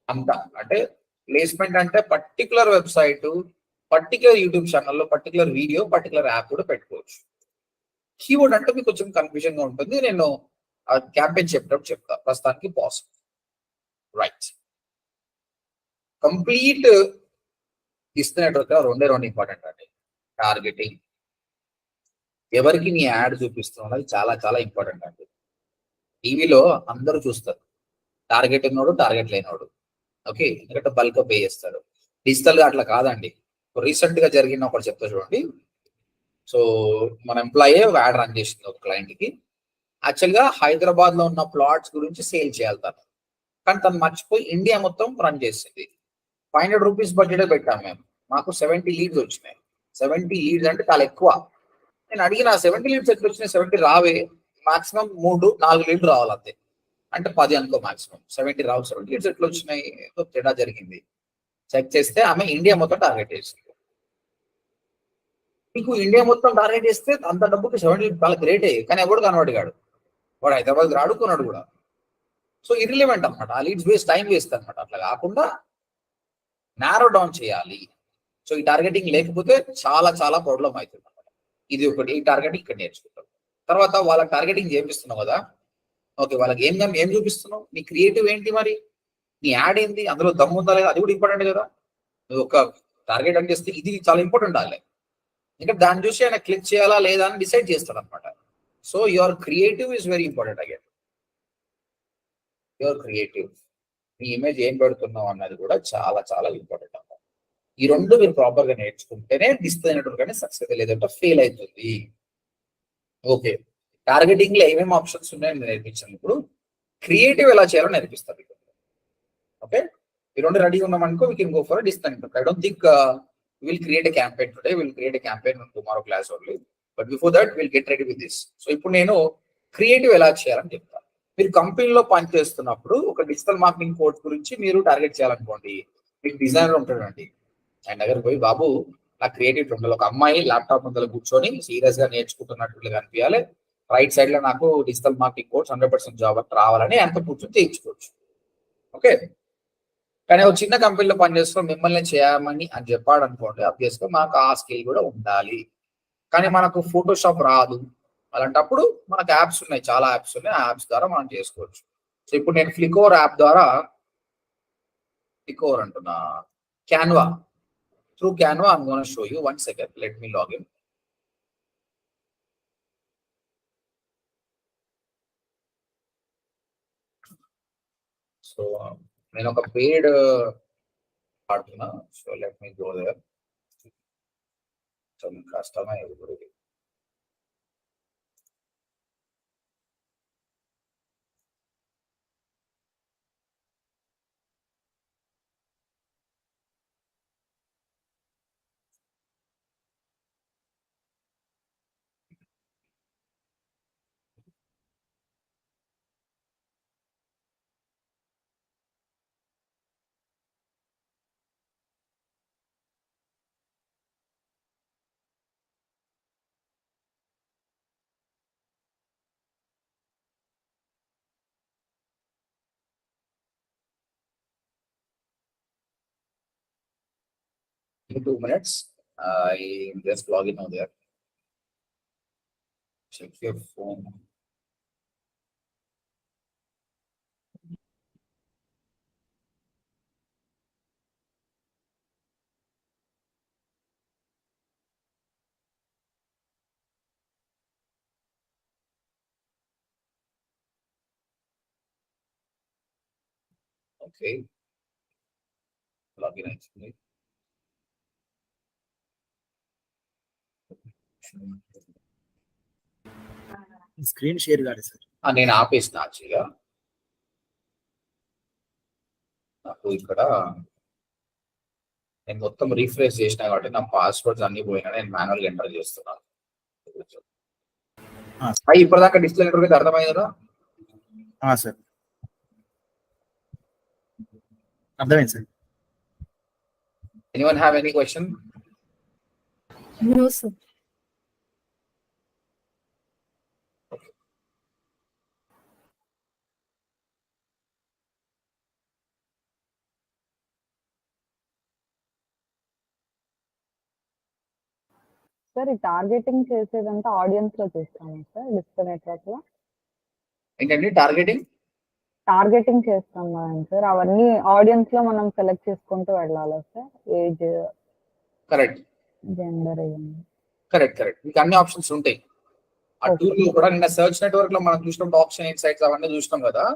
అంతా. అంటే ప్లేస్మెంట్ అంటే పర్టికులర్ వెబ్సైట్, పర్టికులర్ యూట్యూబ్ ఛానల్లో, పర్టికులర్ వీడియో, పర్టికులర్ యాప్ కూడా పెట్టుకోవచ్చు. కీవర్డ్ అంటే మీకు కొంచెం కన్ఫ్యూజన్ గా ఉంటుంది, నేను క్యాంపెయిన్ చెప్పినప్పుడు చెప్తా. ప్రస్తుతానికి పాసిబుల్. రైట్, కంప్లీట్ ఇస్తున్నట్టు రెండు ఇంపార్టెంట్ అండి. టార్గెటింగ్, ఎవరికి నీ యాడ్ చూపిస్తున్నావు అది చాలా చాలా ఇంపార్టెంట్ అండి. టీవీలో అందరూ చూస్తారు, టార్గెట్ ఉన్నోడు, టార్గెట్ లేనోడు. ఓకే, ఎందుకంటే బల్క్ పే చేస్తారు. డిజిటల్ గా అట్లా కాదండి. రీసెంట్ గా జరిగిన ఒకటి చెప్తా చూడండి. సో మన ఎంప్లాయీ యాడ్ రన్ చేసింది ఒక క్లయింట్ కి. యాక్చువల్ గా హైదరాబాద్ లో ఉన్న ప్లాట్స్ గురించి సేల్ చేయాలి తను, కానీ తను మర్చిపోయి ఇండియా మొత్తం రన్ చేసింది. ₹500 బడ్జెట్ పెట్టాము మేము, మాకు 70 లీడ్స్ వచ్చినాయి. 70 లీడ్స్ అంటే చాలా ఎక్కువ. నేను అడిగిన 70 లీడ్స్ ఎట్లా వచ్చినాయి? 70 రావే, మాక్సిమం 3-4 లీడ్లు రావాలి అంతే. అంటే 10 అనుకో మాక్సిమం, 70 రావు. 70 లీడ్స్ ఎట్లా వచ్చినాయి? తేడా జరిగింది. చెక్ చేస్తే ఆమె ఇండియా మొత్తం టార్గెట్ చేసింది. మీకు ఇండియా మొత్తం టార్గెట్ చేస్తే అంత డబ్బుకి 70 చాలా గ్రేటే, కానీ ఎవడు కన్వర్ట్ కాడు. వాడు హైదరాబాద్ రాడు, కొన్నాడు కూడా. సో ఇర్రిలెవెంట్ అనమాట. ఆ లీడ్స్ వేస్ట్, టైం వేస్ట్ అనమాట. అట్లా కాకుండా నారో డౌన్ చేయాలి. సో ఈ టార్గెటింగ్ లేకపోతే చాలా చాలా ప్రాబ్లం అవుతుంది అనమాట. ఇది ఒకటి. ఈ టార్గెటింగ్ ఇక్కడ నేర్చుకుంటాం. తర్వాత వాళ్ళకి టార్గెటింగ్ చేపిస్తున్నావు కదా, ఓకే, వాళ్ళకి ఏం చూపిస్తున్నావు, నీ క్రియేటివ్ ఏంటి, మరి నీ యాడ్ ఏంటి, అందులో దమ్ము ఉందా లేదా, అది కూడా ఇంపార్టెంట్ కదా. నువ్వు ఒక టార్గెట్ అని చేస్తే ఇది చాలా ఇంపార్టెంట్ అలే, ఇంకా దాన్ని చూసి ఆయన క్లిక్ చేయాలా లేదా అని డిసైడ్ చేస్తాడు అనమాట. So your creative is very important. Again your creative, నీ ఇమేజ్ ఏం పెడుతున్నావు అన్నది కూడా చాలా చాలా ఇంపార్టెంట్ అనమాట. ఈ రెండు మీరు ప్రాపర్ గా నేర్చుకుంటేనే డిస్ప్లే నెట్వర్క్ అనేది సక్సెస్, లేదంటే ఫెయిల్ అవుతుంది. ఓకే, టార్గెటింగ్ లో ఏమేమి ఆప్షన్స్ ఉన్నాయని నేను నేర్పించాను. ఇప్పుడు క్రియేటివ్ ఎలా చేయాలో నేర్పిస్తాను. ఓకే, ఈ రెండు రెడీ ఉన్నామనుకో we can go for display network. I don't think we'll create a campaign today, we'll create a campaign on tomorrow class only, but before that we'll get ready with this. So ఇప్పుడు నేను creative ఎలా చేయాలని చెప్తాను. మీరు కంపెనీలో పనిచేస్తున్నప్పుడు ఒక digital marketing course గురించి మీరు టార్గెట్ చేయాలనుకోండి, మీకు డిజైనర్ ఉంటాడండి, ఆయన దగ్గర పోయి, బాబు నాకు క్రియేటివ్ ఉండాలి, ఒక అమ్మాయి ల్యాప్టాప్ ముందర కూర్చొని సీరియస్ గా నేర్చుకుంటున్నట్లు కనిపించాలి, రైట్ సైడ్ లో నాకు డిజిటల్ మార్కెటింగ్ కోర్స్ 100% జాబ్ రావాలని ఆయనతో కూర్చొని చేయించుకోవచ్చు. ఓకే, కానీ ఒక చిన్న కంపెనీలో పనిచేస్తూ మిమ్మల్ని చేయమని అని చెప్పాడు అనుకోండి, అబ్వియస్ గా మాకు ఆ స్కిల్ కూడా ఉండాలి. కానీ మనకు ఫోటోషాప్ రాదు, అలాంటప్పుడు మనకు యాప్స్ ఉన్నాయి, చాలా యాప్స్ ఉన్నాయి, ఆ యాప్స్ ద్వారా మనం చేసుకోవచ్చు. సో ఇప్పుడు నేను ఫ్లికోర్ యాప్ ద్వారా, ఫ్లికోర్ అంటున్నా, Canva, through Canva I'm gonna show you. 1 second, let me login. So నేను ఒక పెయిడ్ వాడుతున్నా, so let me go there. So కష్టమే ఇప్పుడు. In 2 minutes, I just log in over there. Check your phone. Okay, login actually. Screen share కాదు sir. నేను ఆపేసిన యాక్చువల్గా. నాకు ఇక్కడ నేను మొత్తం రీఫ్రెష్ చేసినా కాబట్టి నా పాస్వర్డ్స్ అన్ని పోయినా, నేను మాన్యువల్గా ఎంటర్ చేస్తున్నాను. ఇప్పటిదాకా డిస్ప్లే నెట్వర్క్ అయితే అర్థమైంది కదా సార్? అర్థమైంది sir. Anyone have any question? No, sir. Sir ఈ టార్గెటింగ్ చేసేదంతా ఆడియన్స్ లో చేస్తాము సార్, డిస్ప్లే నెట్వర్క్ లో ఏంటండి టార్గెటింగ్? టార్గెటింగ్ చేస్తాం సార్, అవన్నీ ఆడియన్స్ లో మనం సెలెక్ట్ చేసుకుంటూ వెళ్ళాలా sir? Age, correct, gender, correct correct. మీకు అన్ని ఆప్షన్స్ ఉంటాయి ఆ టూల్ లో కూడా. నిన్న సర్చ్ నెట్వర్క్ లో మనం చూసినప్పుడు ఆప్షన్ ఇన్సైట్స్ అవన్నీ చూసినాం కదా,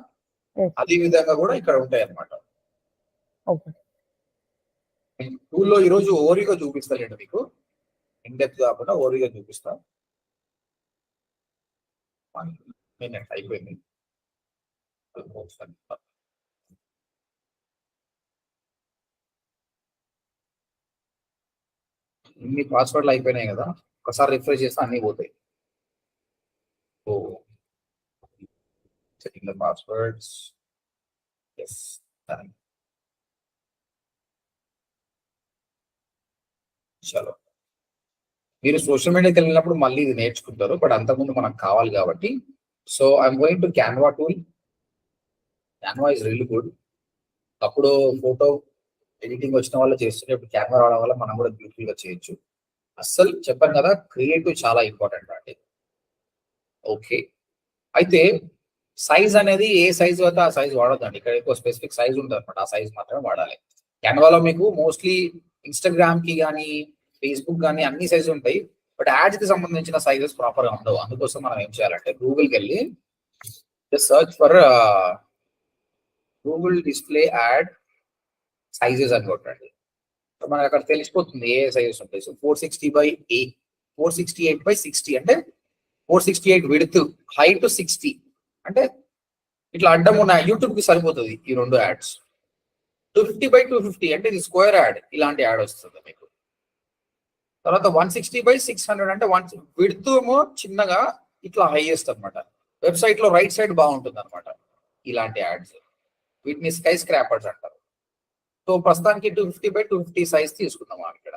అదే విధంగా కూడా ఇక్కడ ఉంటాయి అన్నమాట. ఓకే, టూల్లో ఈరోజు ఓరిగా చూపిస్తానండి మీకు, ఇన్ డెప్త్ కాకుండా ఓరిగా చూపిస్తా. అయిపోయింది. ఇన్ని పాస్వర్డ్లు అయిపోయినాయి కదా, ఒకసారి రిఫ్రెష్ చేస్తే అన్ని పోతాయి. ఓ సెట్టింగ్ ద పాస్వర్డ్స్, ఎస్, చలో మీరు సోషల్ మీడియాకి వెళ్ళినప్పుడు మళ్ళీ ఇది నేర్చుకుంటారు, బట్ అంతకుముందు మనకు కావాలి కాబట్టి. So I'm going to Canva tool. Canva is really good. అప్పుడు ఫోటో ఎడిటింగ్ వచ్చిన వాళ్ళు చేస్తుంటే ఇప్పుడు క్యాన్వా రావడం వల్ల మనం కూడా బ్యూటిఫుల్ గా చేయొచ్చు. అస్సలు చెప్పాను కదా, క్రియేటివ్ చాలా ఇంపార్టెంట్ అండి. ఓకే, అయితే సైజ్ అనేది ఏ సైజ్ అయితే ఆ సైజ్ వాడొద్దండి. ఇక్కడ ఎక్కువ స్పెసిఫిక్ సైజ్ ఉంటుంది అనమాట, ఆ సైజ్ మాత్రమే వాడాలి. క్యాన్వాలో మీకు మోస్ట్లీ ఇన్స్టాగ్రామ్ కి కానీ ఫేస్బుక్ కానీ అన్ని సైజు ఉంటాయి, బట్ యాడ్స్ కి సంబంధించిన సైజెస్ ప్రాపర్ గా ఉండవు. అందుకోసం మనం ఏం చేయాలంటే గూగుల్కి వెళ్ళి search for Google display add sizes అని కొట్టండి. మనకు అక్కడ తెలిసిపోతుంది ఏ సైజెస్ ఉంటాయి. సో 468/60 అంటే 468 విడ్త్, హైట్ 60 అంటే ఇట్లా అడ్డం ఉన్న యూట్యూబ్ కి సరిపోతుంది ఈ రెండు యాడ్స్. 250/250 అంటే ఇది స్క్వేర్ యాడ్, ఇలాంటి యాడ్ వస్తుంది మీకు. తర్వాత 160/600 అంటే విడ్త్ ఏమో చిన్నగా ఇట్లా హైయెస్ట్ అనమాట. వెబ్సైట్ లో రైట్ సైడ్ బాగుంటుంది అనమాట ఇలాంటి యాడ్స్. వీటిని స్కై స్క్రాపర్స్ అంటారు. సో ప్రస్తుతానికి 250/250 సైజ్ తీసుకుందాం ఇక్కడ.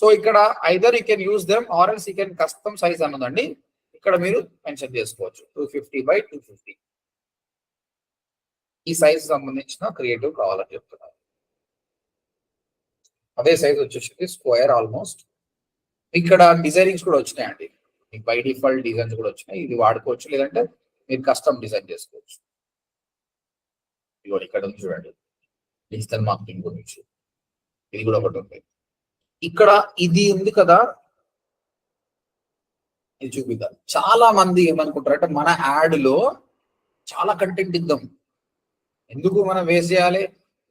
సో ఇక్కడ either you can use them or else you can custom size అన్నదండి. ఇక్కడ మీరు మెన్షన్ చేసుకోవచ్చు 250/250. ఈ సైజ్ సంబంధించిన క్రియేటివ్ కావాలని చెప్తున్నారు. అదే సైజ్ వచ్చేసి స్క్వేర్ ఆల్మోస్ట్. ఇక్కడ డిజైనింగ్స్ కూడా వచ్చినాయండి, మీకు బై డిఫాల్ట్ డిజైన్స్ కూడా వచ్చినాయి. ఇది వాడుకోవచ్చు, లేదంటే మీరు కస్టమ్ డిజైన్ చేసుకోవచ్చు. ఇదిగోండి ఇక్కడ ఉంది చూడండి, డిజిటల్ మార్కెటింగ్ గురించి ఇది కూడా ఒకటి ఉంది. ఇక్కడ ఇది ఉంది కదా, ఇది చూపిద్దాం. చాలా మంది ఏమనుకుంటారంటే మన యాడ్ లో చాలా కంటెంట్ ఇద్దాం, ఎందుకు మనం వేస్ట్ చేయాలి.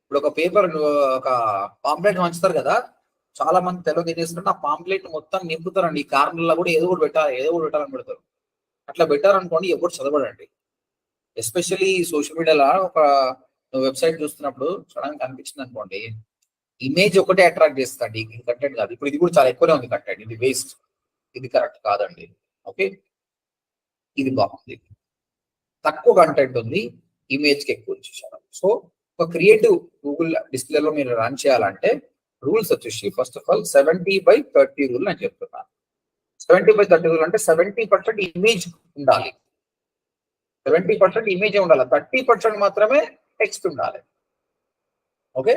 ఇప్పుడు ఒక పేపర్ ఒక పాంప్లెట్ వంచుతారు కదా, చాలా మంది తెలియక ఏం చేస్తారంటే ఆ పాంప్లెట్ మొత్తం నింపుతారండి. ఈ కార్నర్లో కూడా ఏదో ఒకటి పెట్టాలని పెడతారు. అట్లా పెట్టారనుకోండి ఎవరు చదవడండి. ఎస్పెషల్లీ సోషల్ మీడియాలో ఒక వెబ్సైట్ చూస్తున్నప్పుడు సడన్ గా కనిపించింది అనుకోండి, ఇమేజ్ ఒకటే అట్రాక్ట్ చేస్తుంది, ఇది కంటెంట్ కాదు. ఇప్పుడు ఇది కూడా చాలా ఎక్కువనే ఉంది కంటెంట్, ఇది వేస్ట్, ఇది కరెక్ట్ కాదండి. ఓకే, ఇది బాగుంది, తక్కువ కంటెంట్ ఉంది, ఇమేజ్ కి ఎక్కువ ఇచ్చేసారు. సో ఒక క్రియేటివ్ గూగుల్ డిస్ప్లేలో మీరు రన్ చేయాలంటే రూల్స్ వచ్చేసి ఫస్ట్ ఆఫ్ ఆల్ 70/30 రూల్ అని చెప్తున్నాను. 70/30 రూల్ అంటే 70% ఇమేజ్ ఉండాలి, 70% ఇమేజ్ ఉండాలి, 30% మాత్రమే టెక్స్ట్ ఉండాలి. ఓకే,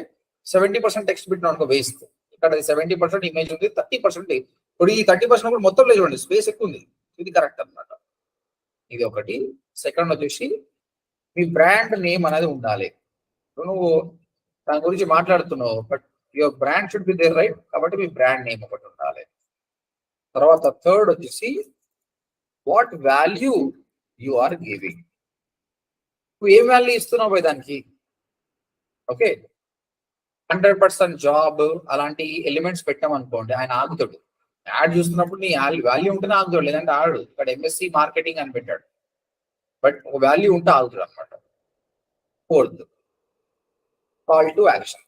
70% టెక్స్ట్ పెట్టిన అనుకో వేస్ట్. ఇక్కడ 70% ఇమేజ్ ఉంది, 30% ఇప్పుడు ఈ 30% కూడా మొత్తం లేదు చూడండి, స్పేస్ ఎక్కువ ఉంది, ఇది కరెక్ట్ అనమాట. ఇది ఒకటి. సెకండ్ వచ్చేసి మీ బ్రాండ్ నేమ్ అనేది ఉండాలి. నువ్వు దాని గురించి మాట్లాడుతున్నావు, but your brand should be there right, కాబట్టి మీ బ్రాండ్ నేమ్ ఒకటి ఉండాలి. తర్వాత థర్డ్ వచ్చేసి what value you are giving, నువ్వు ఏం వాల్యూ ఇస్తున్నావు పోయి దానికి. ఓకే, 100% జాబ్ అలాంటి ఎలిమెంట్స్ పెట్టామనుకోండి, ఆయన ఆగుతాడు. యాడ్ చూస్తున్నప్పుడు నీ వాల్యూ ఉంటేనే ఆగుతాడు, లేదంటే ఆడు. ఇక్కడ ఎంఎస్సి మార్కెటింగ్ అని పెట్టాడు, బట్ ఒక వాల్యూ ఉంటే ఆగుతాడు అనమాట. ఫోర్త్ కాల్ టు యాక్షన్,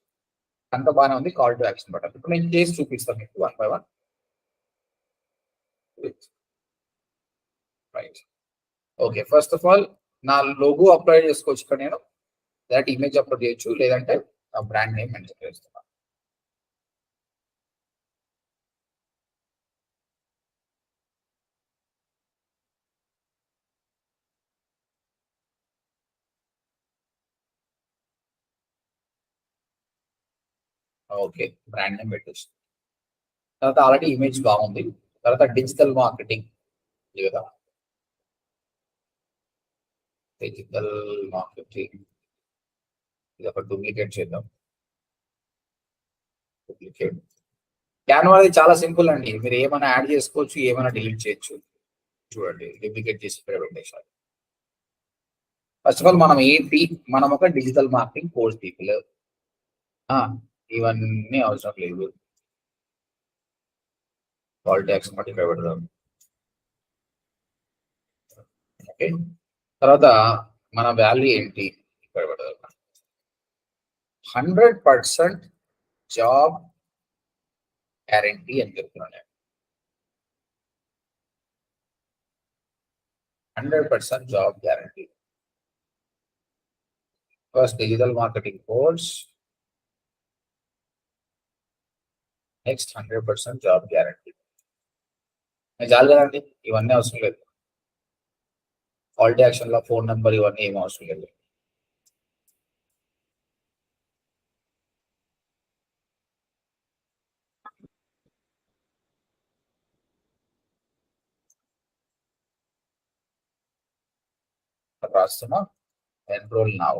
అంత బాగానే ఉంది. కాల్ టు యాక్షన్ బటన్ ఇప్పుడు నేను చేసి చూపిస్తాను మీకు 1 by 1. Right, okay. First of all నా లోగో అప్లై చేసుకోవచ్చు ఇక్కడ, నేను దాట్ ఇమేజ్ అప్లోడ్ చేయొచ్చు, లేదంటే నా బ్రాండ్ నేమ్ మెన్షన్ చేస్తున్నాను. ఓకే, బ్రాండ్ నేమ్ పెట్టేసి తర్వాత ఆల్రెడీ ఇమేజ్ బాగుంది. తర్వాత డిజిటల్ మార్కెటింగ్, లేదా డిజిటల్ మార్కెటింగ్ ఇది ఒక డూప్లికేట్ చేద్దాం. డూప్లికేట్ క్యాన్వా అది చాలా సింపుల్ అండి, మీరు ఏమైనా యాడ్ చేసుకోవచ్చు, ఏమైనా డిలీట్ చేయొచ్చు. చూడండి, డూప్లికేట్ చేసి ఇక్కడ పెట్టేసారు. ఫస్ట్ ఆఫ్ ఆల్ మనం ఏంటి, మనం ఒక డిజిటల్ మార్కెటింగ్ కోర్స్ పీపుల్, ఇవన్నీ అవసరం లేదు. కాల్ ట్యాక్స్ మట్టి ఇక్కడ పెడదాం. ఓకే, తర్వాత మన వాల్యూ ఏంటి ఇక్కడ పెడదాం. 100% జాబ్ గ్యారంటీ అని చెప్తున్నాను. 100% job guarantee. First digital marketing course, next 100% job guarantee. చాలు కదండి, ఇవన్నీ అవసరం లేదు. క్వాలిటీ యాక్షన్ లో ఫోన్ నెంబర్ ఇవన్నీ ఏం అవసరం లేదు. రాస్తున్నా ఎన్రోల్ నౌ.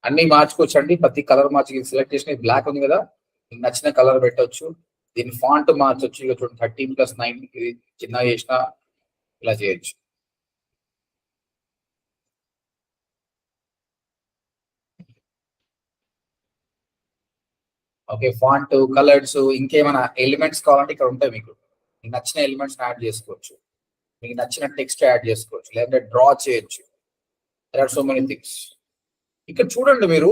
అన్ని మార్చుకోవచ్చండి, ప్రతి కలర్ మార్చి సెలెక్ట్ చేసిన బ్లాక్ ఉంది కదా, మీకు నచ్చిన కలర్ పెట్టవచ్చు. దీని ఫాంట్ మార్చొచ్చు. ఇక చూడండి 13+9 ఇది చిన్నగా చేసిన ఇలా చేయొచ్చు. ఓకే, ఫాంట్ కలర్స్ ఇంకేమైనా ఎలిమెంట్స్ కావాలంటే ఇక్కడ ఉంటాయి. మీకు నచ్చిన ఎలిమెంట్స్ యాడ్ చేసుకోవచ్చు, మీకు నచ్చిన టెక్స్ట్ యాడ్ చేసుకోవచ్చు, లేదంటే డ్రా చేయొచ్చు. There are so many things. ఇక్కడ చూడండి మీరు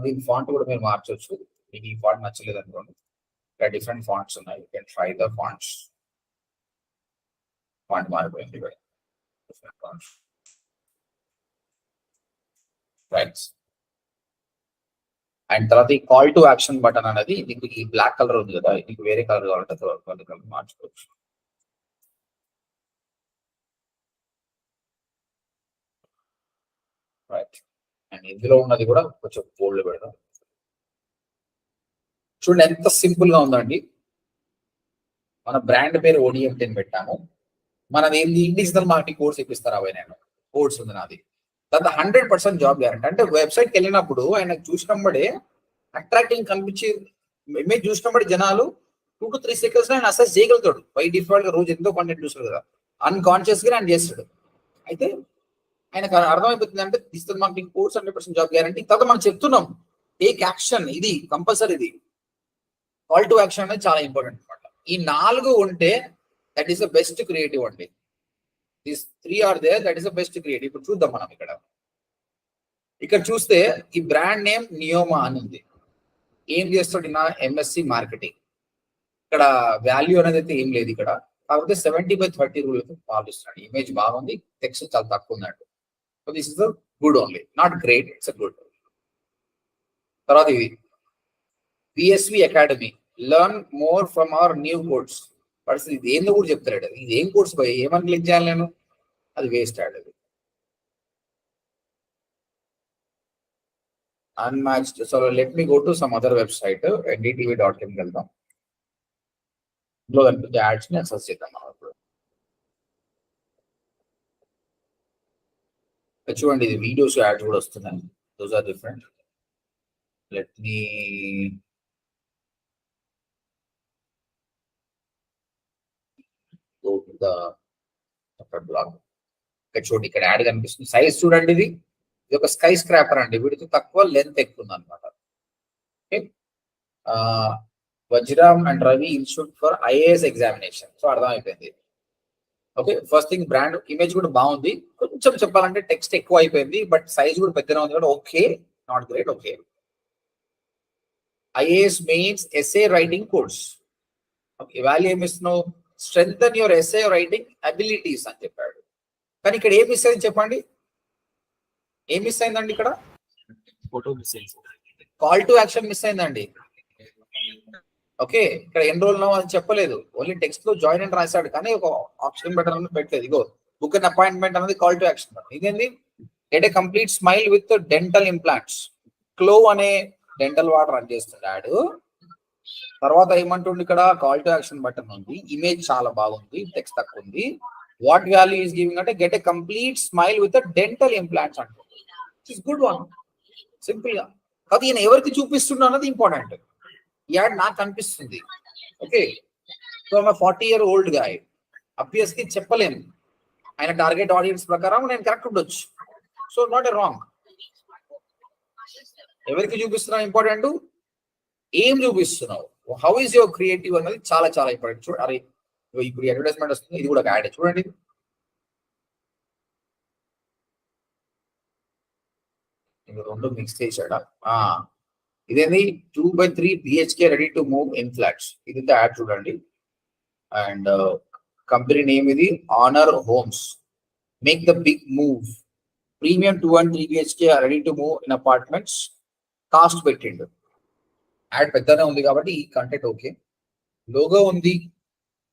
దీని ఫాంట్ కూడా మీరు మార్చవచ్చు. మీకు ఈ ఫాంట్ నచ్చలేదు అనుకోండి, ఇక్కడ డిఫరెంట్ ఫాంట్స్ ఉన్నాయి. You can try the fonts. Font మారిపోయింది ఇక్కడ, డిఫరెంట్ ఫాంట్స్. రైట్. అండ్ తర్వాత ఈ కాల్ టు యాక్షన్ బటన్ అనేది మీకు ఈ బ్లాక్ కలర్ ఉంది కదా, మీకు వేరే కలర్ కావాలంటే కలర్ మార్చుకోవచ్చు. రైట్. అండ్ ఇందులో ఉన్నది కూడా కొంచెం బోల్డ్ పెడదాం. చూడండి ఎంత సింపుల్ గా ఉందండి. మన బ్రాండ్ పేరు ODM అని పెట్టాము. మనది ఏంది, డిజిటల్ మార్కెటింగ్ కోర్స్ ఇప్పిస్తారు. అవి నేను కోర్స్ ఉంది నాది. తర్వాత 100% జాబ్ గ్యారంటీ. అంటే వెబ్సైట్కి వెళ్ళినప్పుడు ఆయన చూసినప్పుడే అట్రాక్టింగ్ కనిపించి ఇమేజ్ చూసినప్పుడు జనాలు 2 to 3 seconds ఆయన అసెస్ చేయగలుగుతాడు. బై డిఫాల్ట్ గా రోజు ఎంతో కంటెంట్ చూస్తాడు కదా, అన్కాన్షియస్ గా ఆయన చేస్తాడు. అయితే ఆయనకు అర్థమైపోతుంది అంటే digital marketing course 100% job guarantee. తర్వాత మనం చెప్తున్నాం టేక్ యాక్షన్, ఇది కంపల్సరీ. ఇది కాల్ టు యాక్షన్ అనేది చాలా ఇంపార్టెంట్ అనమాట. ఈ 4 ఉంటే that is the best creative అండి. These 3 are there, that is the best creative. ఇప్పుడు చూద్దాం మనం ఇక్కడ చూస్తే ఈ బ్రాండ్ నేమ్ నియోమా అని ఉంది. ఏం చేస్తాడు నా MSc మార్కెటింగ్. ఇక్కడ వాల్యూ అనేది అయితే ఏం లేదు ఇక్కడ, కాకపోతే 70/30 రూల్ అయితే పాటిస్తున్నాడు. ఇమేజ్ బాగుంది, టెక్స్ట్ చాలా తక్కువ ఉన్నట్టు. So this is the good only, not great, it's a good. తర్వాత ఇది VSV academy, learn more from our new course. But ఇది ఏందో కూడా చెప్తాడు. ఇది ఏం కోర్స్ పోయి ఏమని క్లిక్ చేయాలి నేను, అది వేస్ట్ యాడ్. అది unmatched. So let me go to some other website, ndtv.com వెళ్దాం. ఇందులో కనిపించే యాడ్స్ ని అక్సెస్ చేద్దాం మనం ఇప్పుడు. చూడండి ఇది వీడియోస్ యాడ్స్ కూడా వస్తున్నాయి. Those are different. Let me go to the separate blog. ఇక్కడ చూడండి, ఇక్కడ యాడ్ కనిపిస్తుంది. సైజ్ చూడండి, ఇది ఒక స్కై స్క్రాపర్ అండి. వీటితో తక్కువ లెంత్ ఎక్కువ ఉంది అనమాట. Okay, Vajiram and Ravi institute for IAS examination. So అర్థమైపోయింది. Okay, first thing brand image కూడా బాగుంది. కొంచెం చెప్పాలంటే టెక్స్ట్ ఎక్కువ అయిపోయింది, బట్ సైజ్ కూడా పెద్దగా ఉంది కూడా. Okay, not great. Okay, IAS mains essay writing course. Okay, value ఏమి ఇస్తున్నావు, strengthen your essay writing abilities అని చెప్పాడు. కానీ ఇక్కడ ఏం మిస్ అయింది చెప్పండి, ఏం మిస్ అయిందండి ఇక్కడ? ఫోటో మిస్ అయింది, కాల్ టు యాక్షన్ మిస్ అయిందండి. ఓకే, ఇక్కడ ఎన్రోల్ నౌ అని చెప్పలేదు, ఓన్లీ టెక్స్ట్ లో జాయిన్ అని రాశాడు, కానీ ఒక ఆప్షన్ బటన్ అనేది పెట్టలేదు. ఇగో బుక్ అండ్ అపాయింట్మెంట్ అనేది కాల్ టు యాక్షన్. ఇదేంది, get a complete smile with dental implants. క్లో అనే డెంటల్ వాటర్ రన్ చేస్తున్నాడు. తర్వాత ఏమంటుంది ఇక్కడ, కాల్ టు యాక్షన్ బటన్ ఉంది, ఇమేజ్ చాలా బాగుంది, టెక్స్ట్ తక్కువ ఉంది. వాట్ వాల్యూ ఈస్ గివింగ్ అంటే get a complete smile with dental implants అంటుంది. ఇట్స్ గుడ్ వన్, సింపుల్ గా. అది ఈయన ఎవరికి చూపిస్తున్నా అన్నది ఇంపార్టెంట్. యాడ్ నాకు కనిపిస్తుంది. Okay, so 40-year-old guy, obviously చెప్పలేను ఆయన టార్గెట్ ఆడియన్స్ ప్రకారం నేను కరెక్ట్ ఉండొచ్చు. So not a wrong. ఎవరికి చూపిస్తున్నా ఇంపార్టెంట్, ఏం చూపిస్తున్నావు, హౌ ఈస్ యువర్ క్రియేటివ్ అనేది చాలా చాలా ఇంపార్టెంట్. చూడండి, అరే ఇప్పుడు అడ్వర్టైజ్మెంట్ వస్తుంది, ఇది కూడా ఒక యాడ్. చూడండి, రెండు మిక్స్ చేశాడా. ఇదేంది 2/3 BHK ready to move in flats. ఇది యాడ్ చూడండి. అండ్ కంపెనీ నేమ్ ఇది Honer Homes. Make the big move. Premium 2 and 3 BHK ready to move in apartments. Cost పెట్టిండు. యాడ్ పెద్దనే ఉంది కాబట్టి ఈ కంటెంట్ ఓకే. లోగో ఉంది.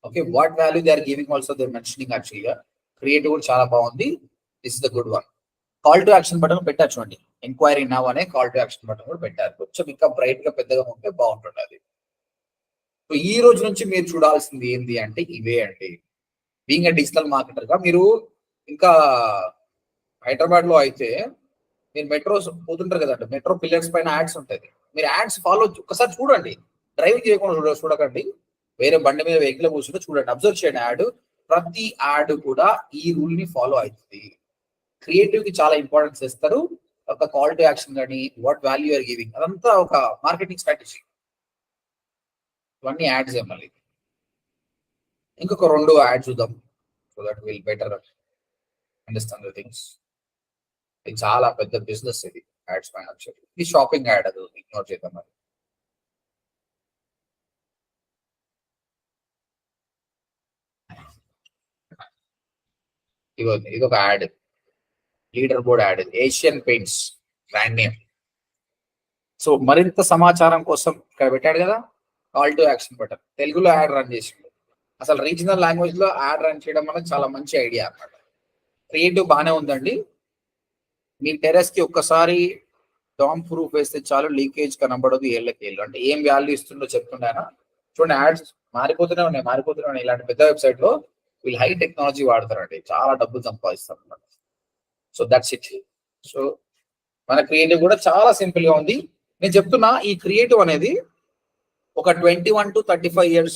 Okay, what value they are giving also they mentioning యాక్చువల్గా. Creative కూడా చాలా బాగుంది. This is the good one. Call to action button పెట్టారు చూడండి. ఎంక్వైరీ నౌ అనే కాల్ టు యాక్షన్ బటన్ కూడా పెట్టారు. కొంచెం ఇంకా బ్రైట్ గా పెద్దగా ఉంటే బాగుంటుంది అది. సో ఈ రోజు నుంచి మీరు చూడాల్సింది ఏంటి అంటే ఇవే అండి. బీయింగ్ ఎ డిజిటల్ మార్కెటర్ గా మీరు ఇంకా హైదరాబాద్ లో అయితే మీరు మెట్రోస్ పోతుంటారు కదండి, మెట్రో పిల్లర్స్ పైన యాడ్స్ ఉంటుంది. మీరు యాడ్స్ ఫాలో ఒకసారి చూడండి. డ్రైవింగ్ చేయకుండా చూడకండి. వేరే బండి మీద వెహికల్ కూర్చుంటే చూడండి, అబ్జర్వ్ చేయండి. యాడ్ ప్రతి యాడ్ కూడా ఈ రూల్ ని ఫాలో అవుతుంది. క్రియేటివ్ కి చాలా ఇంపార్టెన్స్ ఇస్తారు. ఒక కాల్ టు యాక్షన్ కానీ వాట్ వాల్యూ ఆర్ గివింగ్ అదంతా ఒక మార్కెటింగ్ స్ట్రాటజీ. ఇవన్నీ యాడ్స్ మళ్ళీ. ఇంకొక 2 యాడ్ చూద్దాం. So that will better understand the things. ఇది చాలా పెద్ద బిజినెస్ ఇది యాడ్స్ పైన వచ్చేది. ఇది షాపింగ్ యాడ్, అది ఇగ్నోర్ చేద్దాం. మరి ఇది ఒక add, leader board add. Asian paints brand name. So మరింత సమాచారం కోసం ఇక్కడ పెట్టాడు కదా కాల్ టు యాక్షన్ బటన్. తెలుగులో యాడ్ రన్ చేసిండు. అసలు రీజనల్ లాంగ్వేజ్ లో యాడ్ రన్ చేయడం అనేది చాలా మంచి ఐడియా అన్నమాట. క్రియేటివ్ బాగానే ఉందండి. మీ టెరెస్ కి ఒక్కసారి డామ్ ప్రూఫ్ వేస్తే చాలు, లీకేజ్ కనబడదు. ఏళ్ళకేళ్ళు అంటే ఏం వాల్యూ ఇస్తుందో చెప్తుండేనా. చూడండి, యాడ్స్ మారిపోతూనే ఉన్నాయి. ఇలాంటి పెద్ద వెబ్సైట్ లో వీళ్ళు హై టెక్నాలజీ వాడతారండి, చాలా డబ్బులు సంపాదిస్తారు అన్నమాట. So that's it. సో మన క్రియేటివ్ కూడా చాలా సింపుల్ గా ఉంది. నేను చెప్తున్నా, ఈ క్రియేటివ్ అనేది ఒక 21 to 35 years,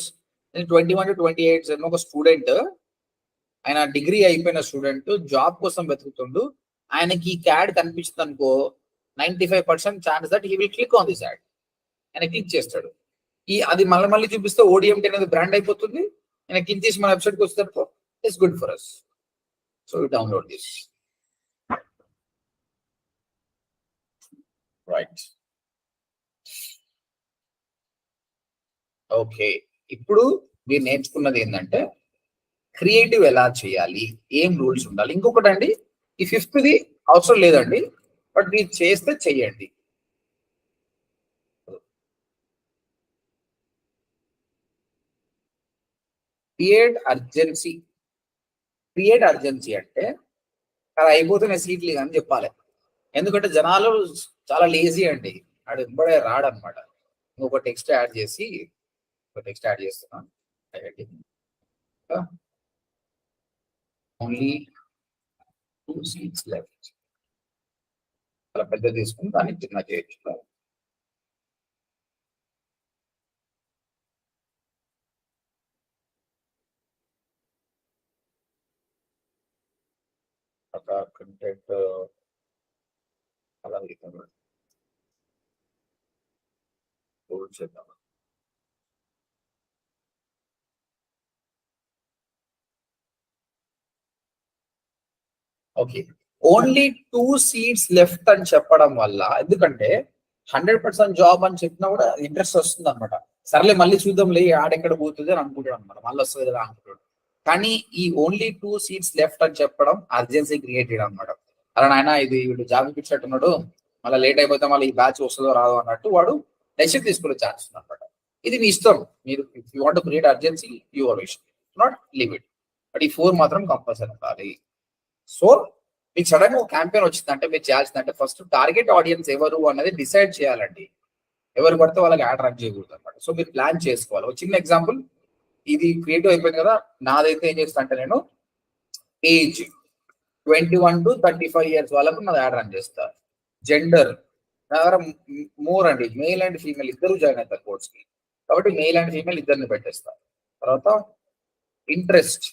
21 to 28 ఒక స్టూడెంట్, ఆయన డిగ్రీ అయిపోయిన స్టూడెంట్ జాబ్ కోసం వెతుకుతుండు. ఆయనకి ఈ యాడ్ కనిపిస్తుంది అనుకో, 95% chance that he will click on this add. ఆయన క్లిక్ చేస్తాడు. అది మళ్ళీ చూపిస్తే ODMT అనేది బ్రాండ్ అయిపోతుంది. ఆయన క్లిక్ చేసి మన వెబ్సైట్కి వస్తాడు. It's good for us. So download this. Right. Okay, ఇప్పుడు మీరు నేర్చుకున్నది ఏంటంటే క్రియేటివ్ ఎలా చేయాలి, ఏం రూల్స్ ఉండాలి. ఇంకొకటి అండి, ఈ 5th అవసరం లేదండి, బట్ మీరు చేస్తే చెయ్యండి. క్రియేట్ అర్జెన్సీ అంటే అలా అయిపోతున్న సీట్లు అని చెప్పాలి. ఎందుకంటే జనాలు చాలా లేజీ అండి. ఆడు ఎంబడే రాడనమాట. ఇంకొక టెక్స్ట్ యాడ్ చేస్తున్నా. Only 2 seats left. చాలా పెద్ద తీసుకుని దాన్ని చిన్న చేయొచ్చు. కంటెంట్ అలా చేద్దాం. ఓకే, ఓన్లీ 2 seats లెఫ్ట్ అని చెప్పడం వల్ల, ఎందుకంటే 100% జాబ్ అని చెప్పినా కూడా ఇంట్రెస్ట్ వస్తుంది అనమాట. సర్లే మళ్ళీ చూద్దాంలే ఆడెక్కడ పోతుంది అని అనుకుంటాడు అనమాట. మళ్ళీ వస్తుంది కదా అనుకుంటాడు. కానీ ఈ ఓన్లీ 2 seats లెఫ్ట్ అని చెప్పడం అర్జెన్సీ క్రియేట్ చేయడం అనమాట. అలా నాయన ఇది వీడు జాబ్ ఇప్పించినట్టున్నాడు, మళ్ళీ లేట్ అయిపోతే మళ్ళీ ఈ బ్యాచ్ వస్తుందో రాదో అన్నట్టు వాడు డెసిషన్ తీసుకునే ఛాన్స్ ఉంది అనమాట. ఇది మీ ఇష్టం. మీరు if you want to create urgency, your wish, not limit. But ఈ 4 మాత్రం కంపల్సరీ ఉండాలి. సో మీకు సడన్ గా క్యాంపెయిన్ వచ్చిందంటే మీరు చేయాల్సిందంటే ఫస్ట్ టార్గెట్ ఆడియన్స్ ఎవరు అన్నది డిసైడ్ చేయాలండి. ఎవరు పడితే వాళ్ళకి యాడ్ రన్ చేయకూడదు అనమాట. సో మీరు ప్లాన్ చేసుకోవాలి. ఒక చిన్న ఎగ్జాంపుల్, ఇది క్రియేటివ్ అయిపోయింది కదా, నాదైతే ఏం చేస్తా అంటే నేను ఏజ్ 21 to 35 years వాళ్ళకు నాది యాడ్ రన్ చేస్తా. జెండర్ నా దగ్గర మోర్ అండి, మేల్ అండ్ ఫీమేల్ ఇద్దరు జాయిన్ అవుతారు కోర్స్ కి, కాబట్టి మేల్ అండ్ ఫీమేల్ ఇద్దరిని పెట్టేస్తా. తర్వాత ఇంట్రెస్ట్,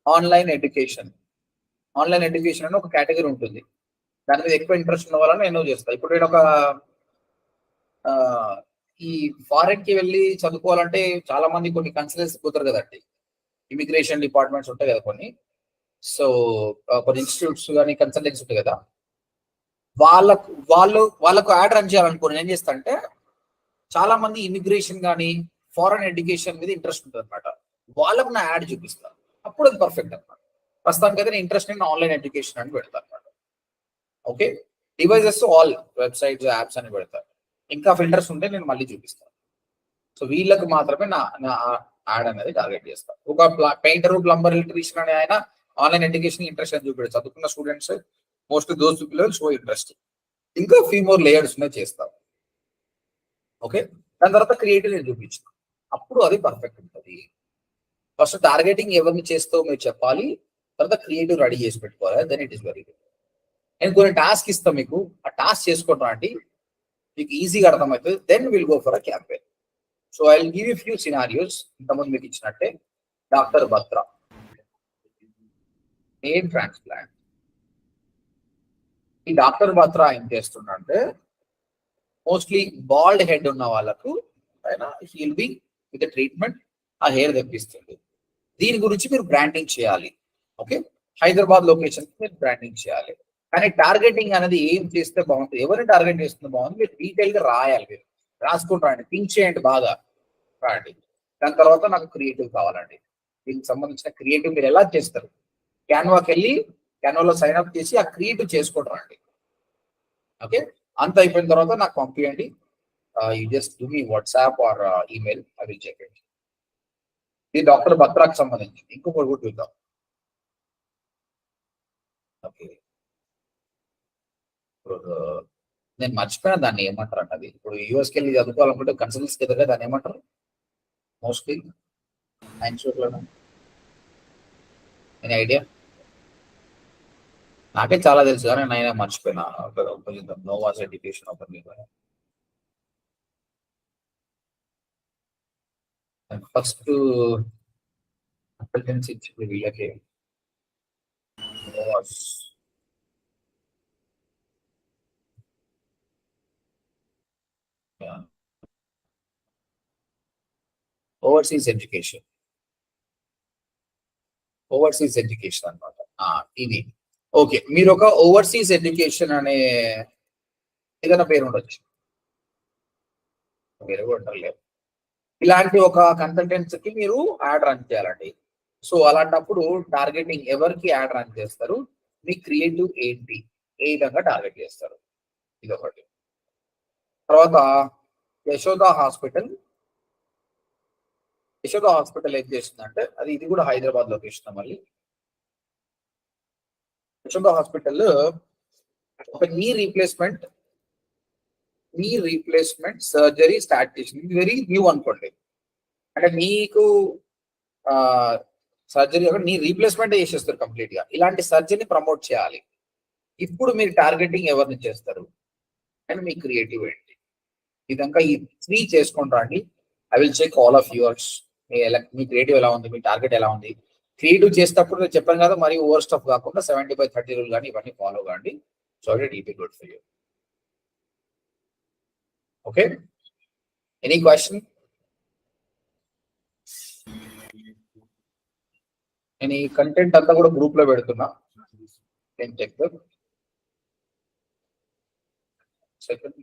ఆన్లైన్ ఎడ్యుకేషన్ అని ఒక కేటగిరీ ఉంటుంది. దాని మీద ఎక్కువ ఇంట్రెస్ట్ ఉన్న వాళ్ళని నేను చేస్తాను. ఇప్పుడు నేను ఒక ఈ ఫారెన్ కి వెళ్ళి చదువుకోవాలంటే చాలా మంది కొన్ని కన్సల్టెన్సీ పోతారు కదండి, ఇమిగ్రేషన్ డిపార్ట్మెంట్స్ ఉంటాయి కదా కొన్ని. సో కొన్ని ఇన్స్టిట్యూట్స్ కానీ కన్సల్టెన్సీ ఉంటాయి కదా, వాళ్ళకు యాడ్ రన్ చేయాలనుకో నేను ఏం చేస్తా అంటే, చాలా మంది ఇమిగ్రేషన్ కానీ ఫారెన్ ఎడ్యుకేషన్ మీద ఇంట్రెస్ట్ ఉంటుంది అనమాట. వాళ్ళకు నా యాడ్ చూపిస్తాను, అప్పుడు అది పర్ఫెక్ట్ అనమాట. ప్రస్తుతానికి అయితే నేను ఇంట్రెస్ట్ ఇన్ ఆన్లైన్ ఎడ్యుకేషన్ అని పెడతాను అనమాట. Okay, devices all websites apps అని పెడతాను. ఇంకా ఫిల్టర్స్ ఉంటే నేను మళ్ళీ చూపిస్తాను. సో వీళ్ళకి మాత్రమే నా యాడ్ అనేది టార్గెట్ చేస్తాను. ఒక పెయింటర్, ప్లంబర్, ఎలక్ట్రీషియన్ అనే ఆయన ఆన్లైన్ ఎడ్యుకేషన్ ఇంట్రెస్ట్ అని చూపెడతారు. చదువుకున్న students most those people show interest. ఇంకా ఫ్యూ మోర్ లేయర్స్ ఉన్నాయి చేస్తాం. ఓకే, దాని తర్వాత క్రియేటివ్ నేను చూపించాను, అప్పుడు అది పర్ఫెక్ట్ ఉంటుంది. ఫస్ట్ టార్గెటింగ్ ఎవరిని చేస్తావు మీరు చెప్పాలి, తర్వాత క్రియేటివ్ రెడీ చేసి పెట్టుకోవాలి. Then it is very good. నేను కొన్ని టాస్క్ ఇస్తాను మీకు, ఆ టాస్క్ చేసుకోవడం అంటే మీకు ఈజీగా అర్థమవుతుంది. Then will go for a campaign. So I will give you few scenarios. ఇంతకుముందు మీకు ఇచ్చినట్టే డాక్టర్ బత్రా ఎయిర్ ట్రాన్స్ప్లాంట్. ఈ డాక్టర్ బత్రా ఏం చేస్తుండే, మోస్ట్లీ బాల్డ్ హెడ్ ఉన్న వాళ్ళకు ఆయన హీల్ బి విత్ ట్రీట్మెంట్ ఆ హెయిర్ తెప్పిస్తుంది. దీని గురించి మీరు బ్రాండింగ్ చేయాలి. ఓకే, హైదరాబాద్ లొకేషన్ మీరు బ్రాండింగ్ చేయాలి. కానీ టార్గెటింగ్ అనేది ఏం చేస్తే బాగుంటుంది, ఎవరిని టార్గెట్ చేస్తుంది బాగుంది, మీరు డీటెయిల్ గా రాయాలి. మీరు రాసుకుని రాయండి, థింక్ చేయండి, బాగా రాయండి. దాని తర్వాత నాకు క్రియేటివ్ కావాలండి. దీనికి సంబంధించిన క్రియేటివ్ మీరు ఎలా చేస్తారు, క్యాన్వాకి వెళ్ళి క్యాన్వాలో సైన్ అప్ చేసి ఆ క్రియేటివ్ చేసుకుంటారు అండి. ఓకే, అంత అయిపోయిన తర్వాత నాకు పంపించండి. You just give me WhatsApp or email, I will check it. ఇది డాక్టర్ బత్రాకి సంబంధించింది. ఇంకొకటి కూడా చూద్దాం. ఓకే, ఇప్పుడు నేను మర్చిపోయినా దాన్ని ఏమంటారు అండి. అది ఇప్పుడు యూఎస్కి వెళ్ళి చదువుకోవాలనుకుంటే కన్సల్టెన్సీకి ఎదురుగా దాన్ని ఏమంటారు మోస్ట్లీ ఇన్స్టిట్యూట్లో? Any idea? నాకే చాలా తెలుసు కానీ నేను మర్చిపోయినా. కొంచెం నోవాస్ ఎడ్యుకేషన్ ఒక ఫస్ట్ కన్సల్టెన్సీ ఇచ్చింది వీళ్ళకి. నోవాస్ ఓవర్సీస్ ఎడ్యుకేషన్ అనమాట ఇది. ఓకే, మీరు ఒక ఓవర్సీస్ ఎడ్యుకేషన్ అనే ఏదైనా పేరు ఉండొచ్చు, పేరు ఉండలేదు. ఇలాంటి ఒక కన్సల్టెన్సీకి మీరు యాడ్ రన్ చేయాలండి. సో అలాంటప్పుడు టార్గెటింగ్ ఎవరికి యాడ్ రన్ చేస్తారు, మీ క్రియేటివ్ ఏంటి, ఏ విధంగా టార్గెట్ చేస్తారు, ఇదొకటి. తర్వాత యశోద హాస్పిటల్ ఏం చేస్తుందంటే, ఇది కూడా హైదరాబాద్ లొకేషన్. మళ్ళీ యశోద హాస్పిటల్ ఒక నీ రీప్లేస్మెంట్ సర్జరీ స్టార్ట్ చేసింది. ఇది వెరీ న్యూ అనుకోండి. అంటే మీకు సర్జరీ నీ రీప్లేస్మెంట్ చేసేస్తారు కంప్లీట్ గా. ఇలాంటి సర్జరీని ప్రమోట్ చేయాలి. ఇప్పుడు మీరు టార్గెటింగ్ ఎవరిని చేస్తారు అండ్ మీ క్రియేటివ్ ఏంటి, ఇదంతా ఈ 3 చేసుకుంటా అండి. I will check all of yours. మీ క్రియేటివ్ ఎలా ఉంది, మీ టార్గెట్ ఎలా ఉంది. క్రియేటివ్ చేసేటప్పుడు నేను చెప్పాను కదా, మరి ఓవర్ స్టఫ్ కాకుండా 70/30 రూల్ కానీ ఇవన్నీ ఫాలో కాండి. So it will be good for you. Okay, any question? నేను ఈ కంటెంట్ అంతా కూడా గ్రూప్ లో పెడుతున్నా. Can check the second.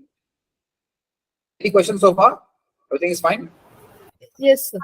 Any questions so far? Everything is fine? Yes, sir.